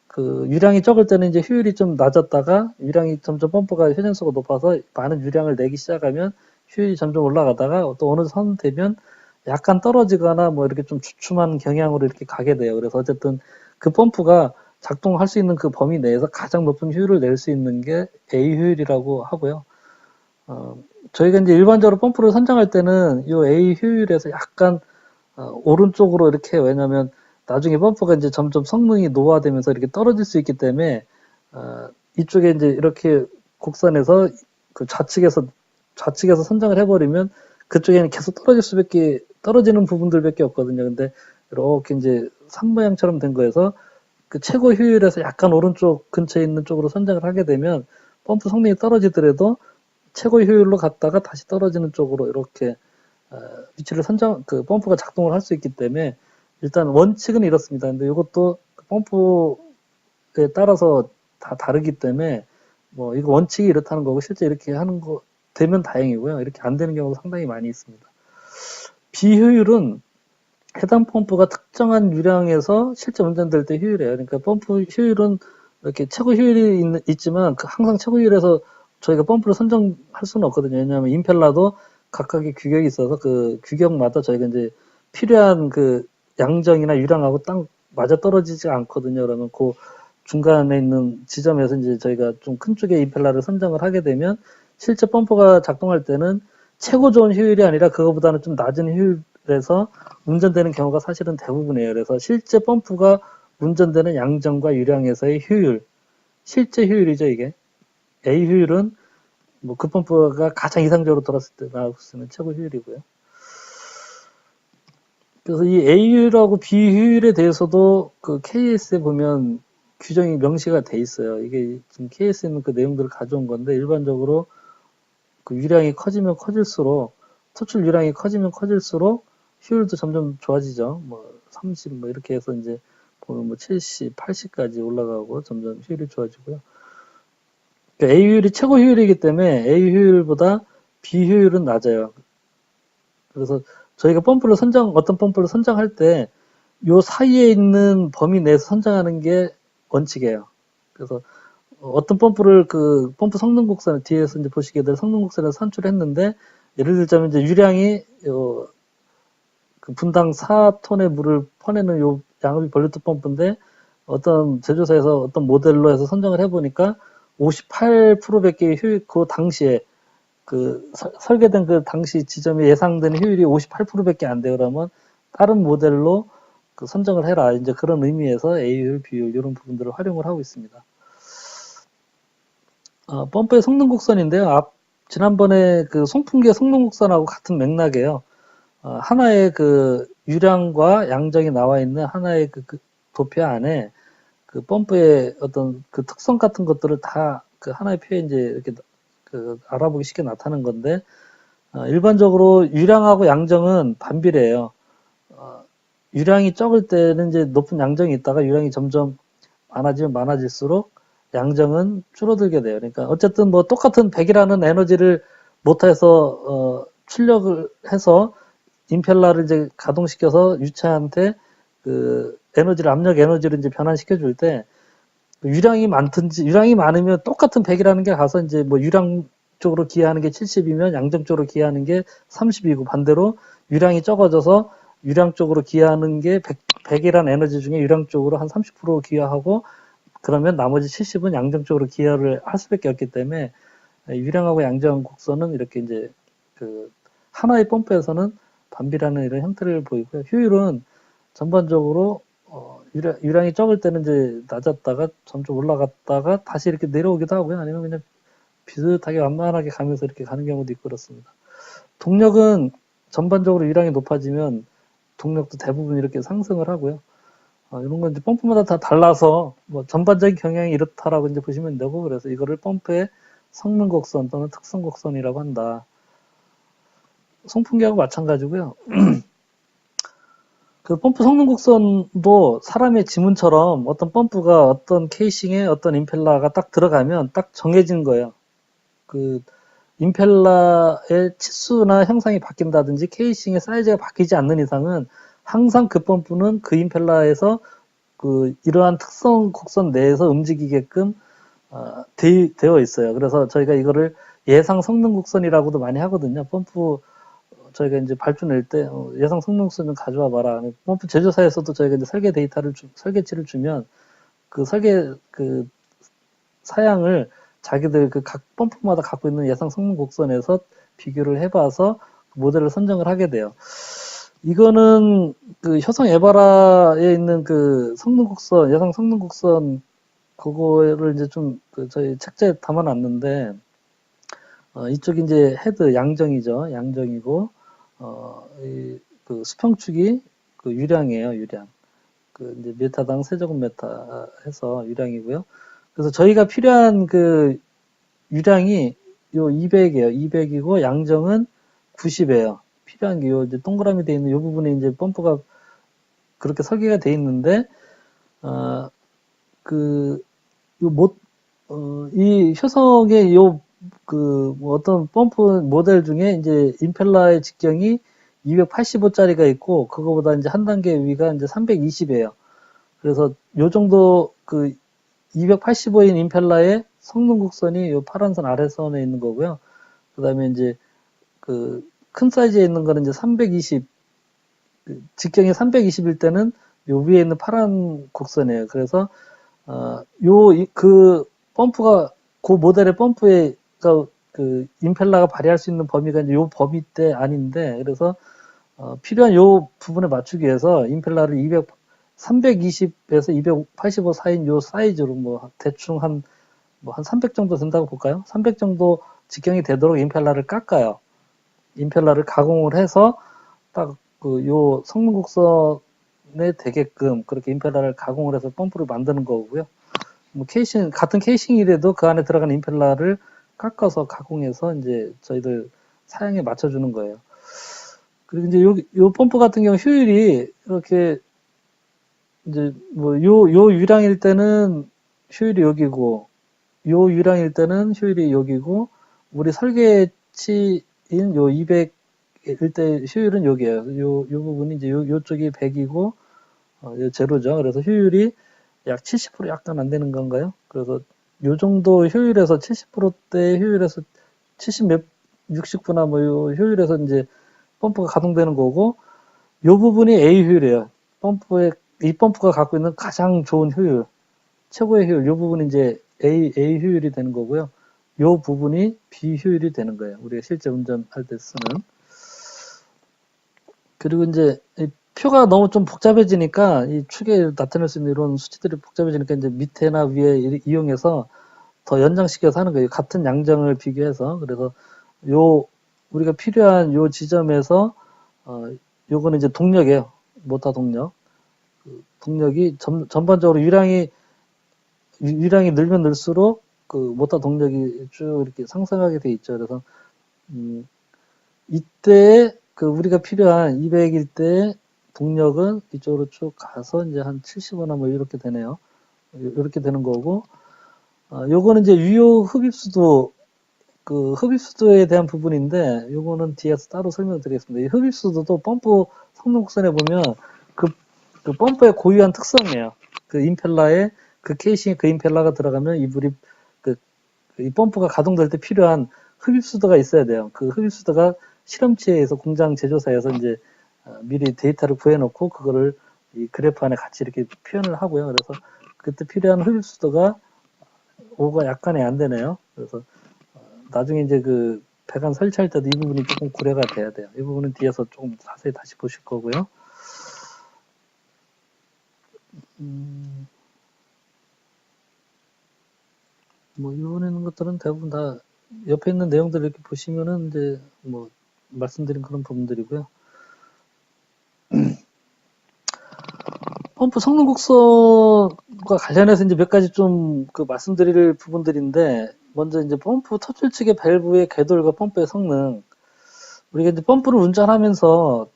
A: 그 유량이 적을 때는 이제 효율이 좀 낮았다가 유량이 점점 펌프가 회전수가 높아서 많은 유량을 내기 시작하면 효율이 점점 올라가다가 또 어느 선 되면 약간 떨어지거나 뭐 이렇게 좀 주춤한 경향으로 이렇게 가게 돼요. 그래서 어쨌든 그 펌프가 작동할 수 있는 그 범위 내에서 가장 높은 효율을 낼 수 있는 게 A 효율이라고 하고요. 저희가 이제 일반적으로 펌프를 선정할 때는 이 A 효율에서 약간 오른쪽으로 이렇게, 왜냐면 나중에 펌프가 이제 점점 성능이 노화되면서 이렇게 떨어질 수 있기 때문에, 이쪽에 이제 이렇게 곡선에서 그 좌측에서 선정을 해버리면 그쪽에는 계속 떨어지는 부분들밖에 없거든요. 근데 이렇게 이제 산 모양처럼 된 거에서 그 최고 효율에서 약간 오른쪽 근처에 있는 쪽으로 선정을 하게 되면 펌프 성능이 떨어지더라도 최고 효율로 갔다가 다시 떨어지는 쪽으로 이렇게 위치를 그 펌프가 작동을 할 수 있기 때문에, 일단 원칙은 이렇습니다. 근데 이것도 펌프에 따라서 다 다르기 때문에, 뭐 이거 원칙이 이렇다는 거고 실제 이렇게 하는 거 되면 다행이고요. 이렇게 안 되는 경우도 상당히 많이 있습니다. 비효율은 해당 펌프가 특정한 유량에서 실제 운전될 때 효율이에요. 그러니까 펌프 효율은 이렇게 최고 효율이 있지만 항상 최고 효율에서 저희가 펌프를 선정할 수는 없거든요. 왜냐하면 임펠러도 각각의 규격이 있어서 그 규격마다 저희가 이제 필요한 그 양정이나 유량하고 딱 맞아 떨어지지 않거든요. 그러면 그 중간에 있는 지점에서 이제 저희가 좀 큰 쪽의 임펠러를 선정을 하게 되면 실제 펌프가 작동할 때는 최고 좋은 효율이 아니라 그거보다는 좀 낮은 효율에서 운전되는 경우가 사실은 대부분이에요. 그래서 실제 펌프가 운전되는 양정과 유량에서의 효율, 실제 효율이죠, 이게. A 효율은 뭐 그 펌프가 가장 이상적으로 돌았을 때 나올 수 있는 최고 효율이고요. 그래서 이 A 효율하고 B 효율에 대해서도 그 KS에 보면 규정이 명시가 돼 있어요. 이게 지금 KS에 있는 그 내용들을 가져온 건데 일반적으로 그 유량이 커지면 커질수록 토출 유량이 커지면 커질수록 효율도 점점 좋아지죠. 뭐 30 뭐 이렇게 해서 이제 보면 뭐 70, 80까지 올라가고 점점 효율이 좋아지고요. 그러니까 A 효율이 최고 효율이기 때문에 A 효율보다 B 효율은 낮아요. 그래서 저희가 어떤 펌프를 선정할 때 요 사이에 있는 범위 내에서 선정하는 게 원칙이에요. 그래서 어떤 펌프를 그 펌프 성능 곡선 뒤에서 이제 보시게 될 성능 곡선에서 산출했는데 예를 들자면 이제 유량이 그 분당 4톤의 물을 퍼내는 요 양압이 볼루트 펌프인데 어떤 제조사에서 어떤 모델로 해서 선정을 해보니까 58%밖에 효율 그 당시에 그 설계된 그 당시 지점에 예상되는 효율이 58%밖에 안 돼요. 그러면 다른 모델로 그 선정을 해라. 이제 그런 의미에서 A효율, B효율 이런 부분들을 활용을 하고 있습니다. 펌프의 성능 곡선인데요. 지난번에 그 송풍기의 성능 곡선하고 같은 맥락이에요. 하나의 그 유량과 양정이 나와 있는 하나의 그 도표 안에 그 펌프의 어떤 그 특성 같은 것들을 다 그 하나의 표에 이제 이렇게 그 알아보기 쉽게 나타나는 건데, 일반적으로 유량하고 양정은 반비례해요. 유량이 적을 때는 이제 높은 양정이 있다가 유량이 점점 많아지면 많아질수록 양정은 줄어들게 돼요. 그러니까 어쨌든 뭐 똑같은 100이라는 에너지를 모터에서 출력을 해서 임펠러를 이제 가동시켜서 유체한테 그 에너지를 압력 에너지를 이제 변환시켜 줄 때 유량이 많으면 똑같은 100이라는 게 가서 이제 뭐 유량 쪽으로 기여하는 게 70이면 양정 쪽으로 기여하는 게 30이고 반대로 유량이 적어져서 유량 쪽으로 기여하는 게 100이라는 에너지 중에 유량 쪽으로 한 30% 기여하고 그러면 나머지 70은 양정 쪽으로 기여를 할 수밖에 없기 때문에 유량하고 양정 곡선은 이렇게 이제 그 하나의 펌프에서는 반비라는 이런 형태를 보이고요. 효율은 전반적으로 유량이 적을 때는 이제 낮았다가 점점 올라갔다가 다시 이렇게 내려오기도 하고요. 아니면 그냥 비슷하게 완만하게 가면서 이렇게 가는 경우도 있고 그렇습니다. 동력은 전반적으로 유량이 높아지면 동력도 대부분 이렇게 상승을 하고요. 이런 건 이제 펌프마다 다 달라서 뭐 전반적인 경향이 이렇다라고 이제 보시면 되고 그래서 이거를 펌프의 성능 곡선 또는 특성 곡선이라고 한다. 송풍기하고 마찬가지고요. 그 펌프 성능 곡선도 사람의 지문처럼 어떤 펌프가 어떤 케이싱에 어떤 임펠러가 딱 들어가면 딱 정해진 거예요. 그 임펠러의 치수나 형상이 바뀐다든지 케이싱의 사이즈가 바뀌지 않는 이상은 항상 그 펌프는 그 임펠러에서 그 이러한 특성 곡선 내에서 움직이게끔 되어 있어요. 그래서 저희가 이거를 예상 성능 곡선이라고도 많이 하거든요. 펌프 저희가 이제 발주 낼 때 예상 성능 곡선 좀 가져와 봐라. 펌프 제조사에서도 저희가 이제 설계 데이터를 설계치를 주면 그 설계 그 사양을 자기들 그 각 펌프마다 갖고 있는 예상 성능 곡선에서 비교를 해봐서 모델을 선정을 하게 돼요. 이거는 그 효성 에바라에 있는 그 성능 곡선, 예상 성능 곡선 그거를 이제 좀 그 저희 책자에 담아놨는데 이쪽이 이제 헤드 양정이죠. 양정이고 그 수평축이 그 유량이에요. 유량. 그 이제 메타당 세제곱미터 해서 유량이고요. 그래서 저희가 필요한 그 유량이 요 200이에요. 200이고 양정은 90이에요. 필요한 게 요 이제 동그라미 돼 있는 요 부분에 이제 펌프가 그렇게 설계가 돼 있는데 이 효성의 뭐 어떤 펌프 모델 중에 이제 임펠러의 직경이 285짜리가 있고, 그거보다 이제 한 단계 위가 이제 320이에요. 그래서 요 정도 그 285인 임펠러의 성능 곡선이 요 파란선 아래선에 있는 거고요. 그 다음에 이제 그 큰 사이즈에 있는 거는 이제 320, 직경이 320일 때는 요 위에 있는 파란 곡선이에요. 그래서, 그 펌프가, 그 모델의 펌프에, 그 임펠러가 발휘할 수 있는 범위가 이제 요 범위대 아닌데, 그래서, 필요한 요 부분에 맞추기 위해서 임펠러를 320에서 285 사이인 요 사이즈로 뭐 대충 한 300 정도 된다고 볼까요? 300 정도 직경이 되도록 임펠러를 깎아요. 임펠러를 가공을 해서 딱 그 요 성능 곡선에 되게끔 그렇게 임펠러를 가공을 해서 펌프를 만드는 거고요. 뭐 같은 케이싱이라도 그 안에 들어가는 임펠러를 깎아서 가공해서 이제 저희들 사양에 맞춰주는 거예요. 그리고 이제 요 펌프 같은 경우 효율이 이렇게 이제 뭐 요 유량일 때는 효율이 여기고, 요 유량일 때는 효율이 여기고, 우리 설계치인 요 200일 때 효율은 여기에요. 요 부분이 이제 요쪽이 100이고, 요 제로죠. 그래서 효율이 약 70% 약간 안 되는 건가요? 그래서 요 정도 효율에서 70%대 효율에서 70 몇, 69나 뭐 요 효율에서 이제 펌프가 가동되는 거고, 요 부분이 A 효율이에요. 이 펌프가 갖고 있는 가장 좋은 효율, 최고의 효율, 요 부분이 이제 A 효율이 되는 거고요. 요 부분이 B 효율이 되는 거예요. 우리가 실제 운전할 때 쓰는. 그리고 이제 이 표가 너무 좀 복잡해지니까 이 축에 나타낼 수 있는 이런 수치들이 복잡해지니까 이제 밑에나 위에 이용해서 더 연장시켜서 하는 거예요. 같은 양정을 비교해서. 그래서 우리가 필요한 요 지점에서 요거는 이제 동력이에요. 모터 동력. 동력이 전반적으로 유량이 늘면 늘수록 그 모터 동력이 쭉 이렇게 상승하게 돼 있죠. 그래서 이때 그 우리가 필요한 200일 때 동력은 이쪽으로 쭉 가서 이제 한 70이나 뭐 이렇게 되네요. 이렇게 되는 거고, 요거는 이제 유효 흡입수도, 그 흡입수도에 대한 부분인데, 요거는 뒤에서 따로 설명드리겠습니다. 이 흡입수도도 펌프 성능 곡선에 보면 그 펌프의 고유한 특성이에요. 그 임펠러에 그 케이싱에 그 임펠러가 들어가면 이 펌프가 가동될 때 필요한 흡입수도가 있어야 돼요. 그 흡입수도가 실험체에서 공장 제조사에서 이제 미리 데이터를 구해놓고 그거를 이 그래프 안에 같이 이렇게 표현을 하고요. 그래서 그때 필요한 흡입수도가 5가 약간의 안 되네요. 그래서 나중에 이제 그 배관 설치할 때도 이 부분이 조금 고려가 돼야 돼요. 이 부분은 뒤에서 조금 자세히 다시 보실 거고요. 뭐 이번에 있는 것들은 대부분 다 옆에 있는 내용들 이렇게 보시면은 이제 뭐 말씀드린 그런 부분들이고요. 펌프 성능 곡선과 관련해서 이제 몇 가지 좀 그 말씀드릴 부분들인데, 먼저 이제 펌프 터출 측의 밸브의 궤돌과 펌프의 성능. 우리가 이제 펌프를 운전하면서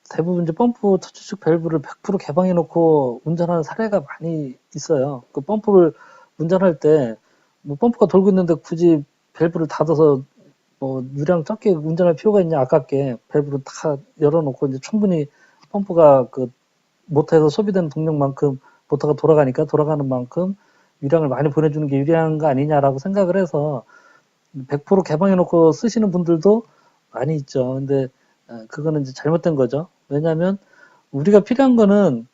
A: 대부분 이제 펌프 터출 측 밸브를 100% 개방해 놓고 운전하는 사례가 많이 있어요. 그 펌프를 운전할 때 뭐 펌프가 돌고 있는데 굳이 밸브를 닫아서 뭐 유량 적게 운전할 필요가 있냐, 아깝게 밸브를 다 열어놓고 이제 충분히 펌프가 그 모터에서 소비되는 동력만큼 모터가 돌아가는 만큼 유량을 많이 보내주는 게 유리한 거 아니냐라고 생각을 해서 100% 개방해놓고 쓰시는 분들도 많이 있죠. 근데 그거는 이제 잘못된 거죠. 왜냐하면 우리가 필요한 거는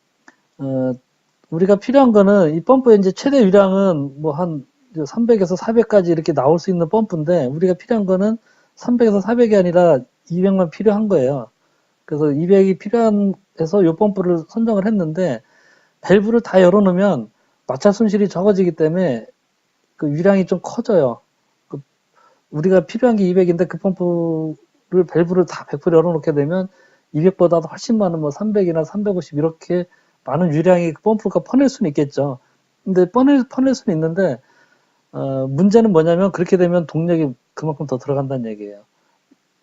A: 이 펌프의 이제 최대 유량은 뭐 한 300에서 400까지 이렇게 나올 수 있는 펌프인데, 우리가 필요한 거는 300에서 400이 아니라 200만 필요한 거예요. 그래서 200이 필요한 해서 요 펌프를 선정을 했는데, 밸브를 다 열어놓으면 마찰 손실이 적어지기 때문에 그 유량이 좀 커져요. 우리가 필요한 게 200인데 그 펌프를 밸브를 다 100% 열어놓게 되면 200보다도 훨씬 많은 뭐 300이나 350 이렇게 많은 유량이 그 펌프가 퍼낼 수는 있겠죠. 근데 퍼낼 수는 있는데 문제는 뭐냐면, 그렇게 되면 동력이 그만큼 더 들어간다는 얘기예요.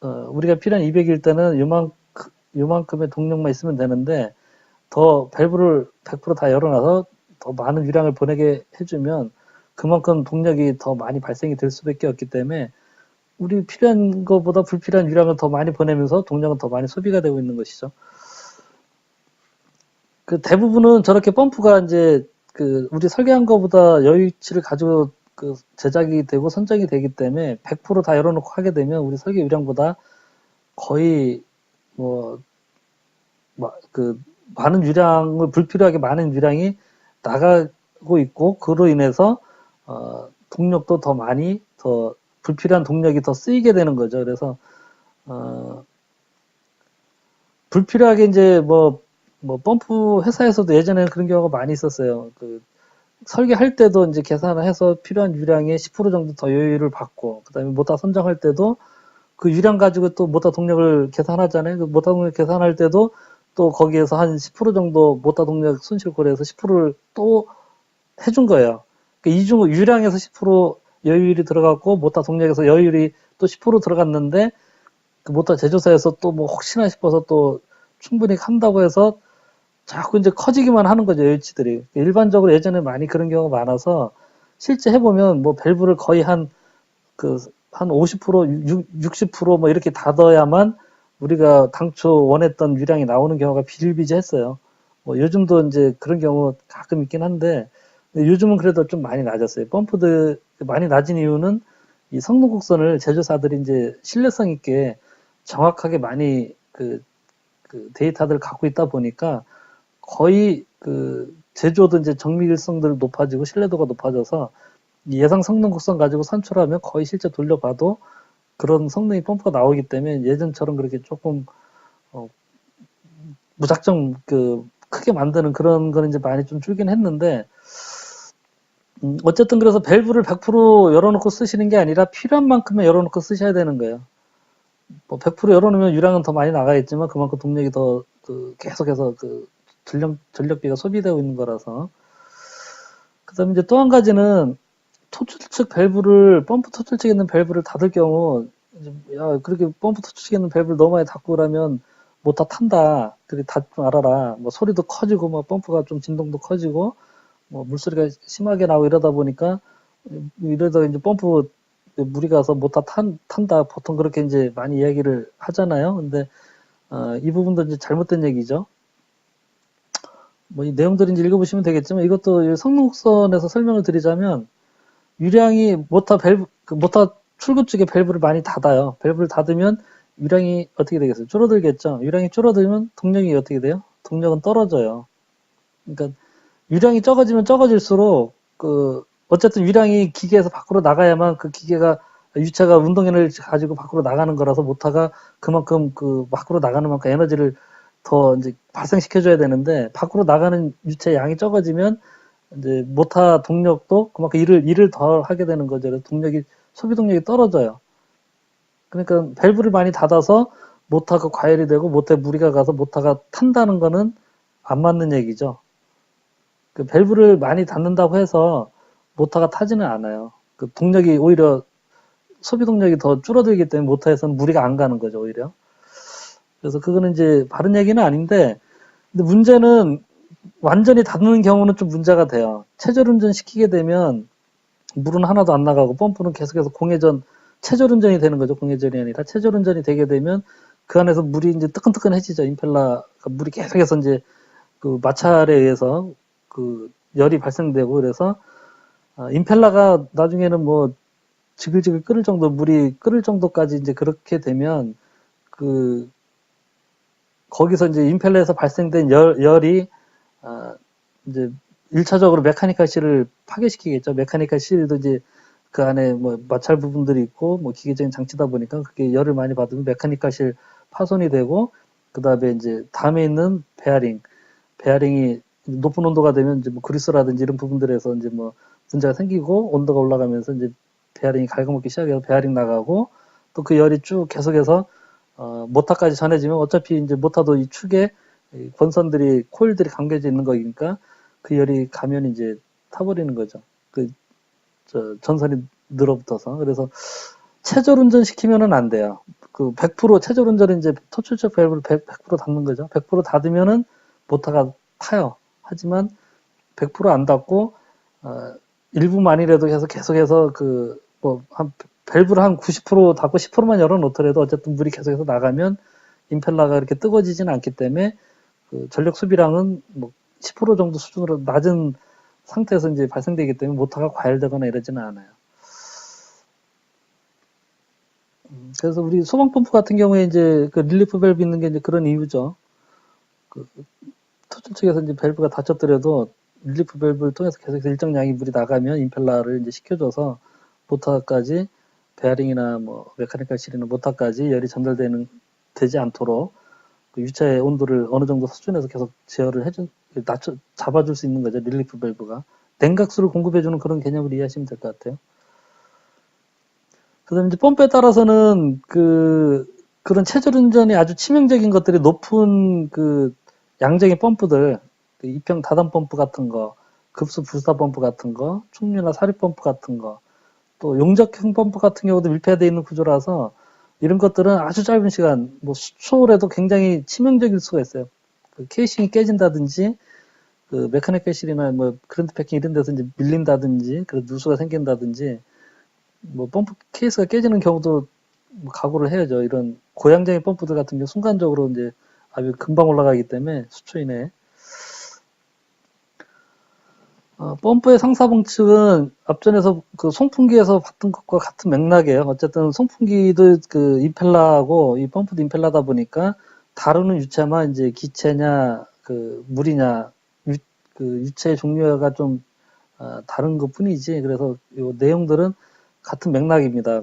A: 우리가 필요한 200일 때는 요만큼의 동력만 있으면 되는데, 더 밸브를 100%다 열어놔서 더 많은 유량을 보내게 해주면 그만큼 동력이 더 많이 발생이 될 수밖에 없기 때문에 우리 필요한 것보다 불필요한 유량을 더 많이 보내면서 동력은 더 많이 소비가 되고 있는 것이죠. 그 대부분은 저렇게 펌프가 이제 그 우리 설계한 것보다 여유치를 가지고 그 제작이 되고 선정이 되기 때문에 100%다 열어놓고 하게 되면 우리 설계 유량보다 거의 뭐 그 많은 유량을 불필요하게 많은 유량이 나가고 있고 그로 인해서 동력도 더 많이 더 불필요한 동력이 더 쓰이게 되는 거죠. 그래서 불필요하게 이제 뭐 펌프 회사에서도 예전에는 그런 경우가 많이 있었어요. 그 설계할 때도 이제 계산을 해서 필요한 유량의 10% 정도 더 여유를 받고 그다음에 모터 선정할 때도 그 유량 가지고 또 모터 동력을 계산하잖아요. 그 모터 동력 계산할 때도 또 거기에서 한 10% 정도 모터 동력 손실 고려해서 10%를 또 해준 거예요. 그러니까 이중 유량에서 10% 여유율이 들어갔고 모터 동력에서 여유율이 또 10% 들어갔는데 그 모터 제조사에서 또 뭐 혹시나 싶어서 또 충분히 한다고 해서 자꾸 이제 커지기만 하는 거죠, 여유치들이. 일반적으로 예전에 많이 그런 경우가 많아서 실제 해보면 뭐 밸브를 거의 한 50%, 60%뭐 이렇게 닫아야만 우리가 당초 원했던 유량이 나오는 경우가 비일비재했어요. 뭐 요즘도 이제 그런 경우 가끔 있긴 한데 요즘은 그래도 좀 많이 낮았어요. 펌프들 많이 낮은 이유는 이 성능 곡선을 제조사들이 이제 신뢰성 있게 정확하게 많이 그 데이터들을 갖고 있다 보니까 거의 그 제조도 이제 정밀성들 높아지고 신뢰도가 높아져서 예상 성능 곡선 가지고 산출하면 거의 실제 돌려봐도 그런 성능이 펌프가 나오기 때문에 예전처럼 그렇게 조금 무작정 크게 만드는 그런 거는 이제 많이 좀 줄긴 했는데 어쨌든 그래서 밸브를 100% 열어놓고 쓰시는 게 아니라 필요한 만큼만 열어놓고 쓰셔야 되는 거예요. 뭐 100% 열어놓으면 유량은 더 많이 나가겠지만 그만큼 동력이 더 계속해서 전력비가 소비되고 있는 거라서. 그다음에 이제 또 한 가지는 토출측 밸브를 펌프 토출측에 있는 밸브를 닫을 경우 야 그렇게 펌프 토출측에 있는 밸브를 너무 많이 닫고 그러면 모터 탄다. 그렇게 닫지 말아라. 뭐 소리도 커지고 뭐 펌프가 좀 진동도 커지고 뭐 물소리가 심하게 나고 이러다 보니까 이러다 이제 펌프 물이 가서 모터 탄다. 보통 그렇게 이제 많이 이야기를 하잖아요. 근데 이 부분도 이제 잘못된 얘기죠. 뭐 이 내용들을 이제 읽어보시면 되겠지만 이것도 성능곡선에서 설명을 드리자면 유량이 모터 출구 쪽에 밸브를 많이 닫아요. 밸브를 닫으면 유량이 어떻게 되겠어요? 줄어들겠죠. 유량이 줄어들면 동력이 어떻게 돼요? 동력은 떨어져요. 그러니까 유량이 적어지면 적어질수록 어쨌든 유량이 기계에서 밖으로 나가야만 그 기계가 유체가 운동 에너지 가지고 밖으로 나가는 거라서 모터가 그만큼 밖으로 나가는 만큼 에너지를 더 이제 발생시켜줘야 되는데 밖으로 나가는 유체 양이 적어지면 이제 모터 동력도 그만큼 일을 덜 하게 되는 거죠. 그래서 소비 동력이 떨어져요. 그러니까 밸브를 많이 닫아서 모터가 과열이 되고 모터에 무리가 가서 모터가 탄다는 거는 안 맞는 얘기죠. 그 밸브를 많이 닫는다고 해서 모터가 타지는 않아요. 그 동력이 오히려 소비 동력이 더 줄어들기 때문에 모터에서는 무리가 안 가는 거죠, 오히려. 그래서 그거는 이제 바른 얘기는 아닌데, 근데 문제는 완전히 닫는 경우는 좀 문제가 돼요. 체절운전 시키게 되면 물은 하나도 안 나가고 펌프는 계속해서 체절운전이 되는 거죠. 공회전이 아니라 체절운전이 되게 되면 그 안에서 물이 이제 뜨끈뜨끈해지죠. 임펠러가 물이 계속해서 이제 그 마찰에 의해서 열이 발생되고 그래서 임펠러가 나중에는 뭐 지글지글 물이 끓을 정도까지 이제 그렇게 되면 거기서 이제 임펠러에서 발생된 열이 이제 1차적으로 메카니컬 실을 파괴시키겠죠. 메카니컬 실도 이제 그 안에 뭐 마찰 부분들이 있고 뭐 기계적인 장치다 보니까 그게 열을 많이 받으면 메카니컬 실 파손이 되고 그다음에 이제 다음에 있는 베어링이 높은 온도가 되면 이제 뭐 그리스라든지 이런 부분들에서 이제 뭐 문제가 생기고 온도가 올라가면서 이제 베어링이 갉아먹기 시작해서 베어링 나가고 또 그 열이 쭉 계속해서 모터까지 전해지면 어차피 이제 모터도 이 축에 코일들이 감겨져 있는 거니까 그 열이 가면 이제 타버리는 거죠. 전선이 늘어붙어서. 그래서 체절운전 시키면은 안 돼요. 100% 체절운전은 이제 토출적 밸브를 100% 닫는 거죠. 100% 닫으면은 모터가 타요. 하지만 100% 안 닫고 일부만이라도 계속해서 밸브를 한 90% 닫고 10%만 열어놓더라도 어쨌든 물이 계속해서 나가면 임펠러가 이렇게 뜨거워지지는 않기 때문에 그 전력 소비량은 뭐 10% 정도 수준으로 낮은 상태에서 이제 발생되기 때문에 모터가 과열되거나 이러지는 않아요. 그래서 우리 소방 펌프 같은 경우에 이제 그 릴리프 밸브 있는 게 이제 그런 이유죠. 그 토출 측에서 이제 밸브가 닫혔더라도 릴리프 밸브를 통해서 계속해서 일정량의 물이 나가면 임펠러를 이제 식혀줘서 모터까지 베어링이나 뭐 메카니컬 실이나 모터까지 열이 전달되는 되지 않도록 그 유체의 온도를 어느 정도 수준에서 계속 제어를 잡아줄 수 있는 거죠. 릴리프 밸브가 냉각수를 공급해주는 그런 개념을 이해하시면 될 것 같아요. 그다음에 이제 펌프에 따라서는 그런 체절 운전이 아주 치명적인 것들이 높은 그 양정의 펌프들, 그 이평 다단 펌프 같은 거, 급수 부스터 펌프 같은 거, 충류나 사립 펌프 같은 거, 또 용접형 펌프 같은 경우도 밀폐되어 있는 구조라서 이런 것들은 아주 짧은 시간, 뭐 수초라도 굉장히 치명적일 수가 있어요. 그 케이싱이 깨진다든지, 그 메카니컬 실이나 뭐 그랜드 패킹 이런 데서 이제 밀린다든지, 그런 누수가 생긴다든지, 뭐 펌프 케이스가 깨지는 경우도 뭐 각오를 해야죠. 이런 고양장의 펌프들 같은 경우 순간적으로 이제 아주 금방 올라가기 때문에 수초 이내에. 펌프의 상사봉측은 앞전에서 그 송풍기에서 봤던 것과 같은 맥락이에요. 어쨌든 송풍기도 그 임펠러하고 이 펌프도 임펠러다 보니까 다루는 유체만 이제 기체냐 그 물이냐 그 유체의 종류가 좀 다른 것 뿐이지. 그래서 요 내용들은 같은 맥락입니다.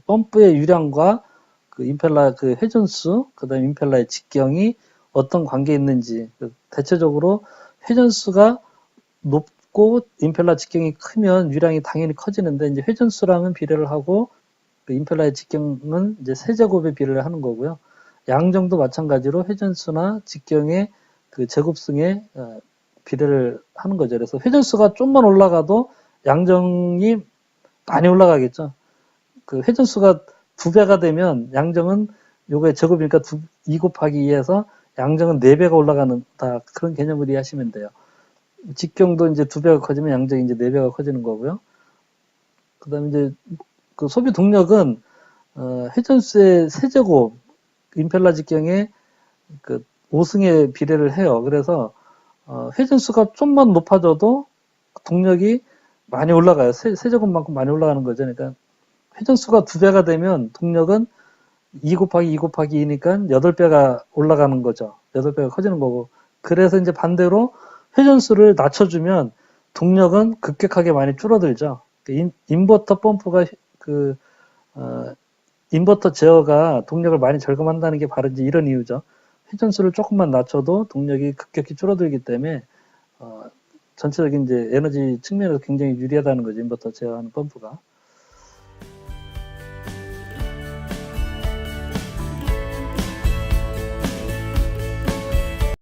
A: 펌프의 유량과 그 임펠러 그 회전수, 그다음에 임펠러의 직경이 어떤 관계에 있는지 대체적으로 회전수가 높고 임펠러 직경이 크면 유량이 당연히 커지는데 이제 회전수랑은 비례를 하고 그 임펠러의 직경은 이제 세제곱에 비례를 하는 거고요. 양정도 마찬가지로 회전수나 직경의 그 제곱승에 비례를 하는 거죠. 그래서 회전수가 좀만 올라가도 양정이 많이 올라가겠죠. 그 회전수가 2배가 되면 양정은 요거의 제곱이니까 2 곱하기 2에서 양정은 4배가 올라가는 다 그런 개념을 이해하시면 돼요. 직경도 이제 2배가 커지면 양정이 이제 4배가 커지는 거고요. 그 다음에 이제 그 소비 동력은 회전수의 세제곱 임펠러 직경의 그 5승에 비례를 해요. 그래서 회전수가 좀만 높아져도 동력이 많이 올라가요. 세제곱만큼 많이 올라가는 거죠. 그러니까 회전수가 2배가 되면 동력은 2 곱하기 2 곱하기 2니까 8배가 올라가는 거죠. 8배가 커지는 거고. 그래서 이제 반대로 회전수를 낮춰주면 동력은 급격하게 많이 줄어들죠. 인버터 펌프가 인버터 제어가 동력을 많이 절감한다는 게 바로 이제 이런 이유죠. 회전수를 조금만 낮춰도 동력이 급격히 줄어들기 때문에 전체적인 이제 에너지 측면에서 굉장히 유리하다는 거죠. 인버터 제어하는 펌프가.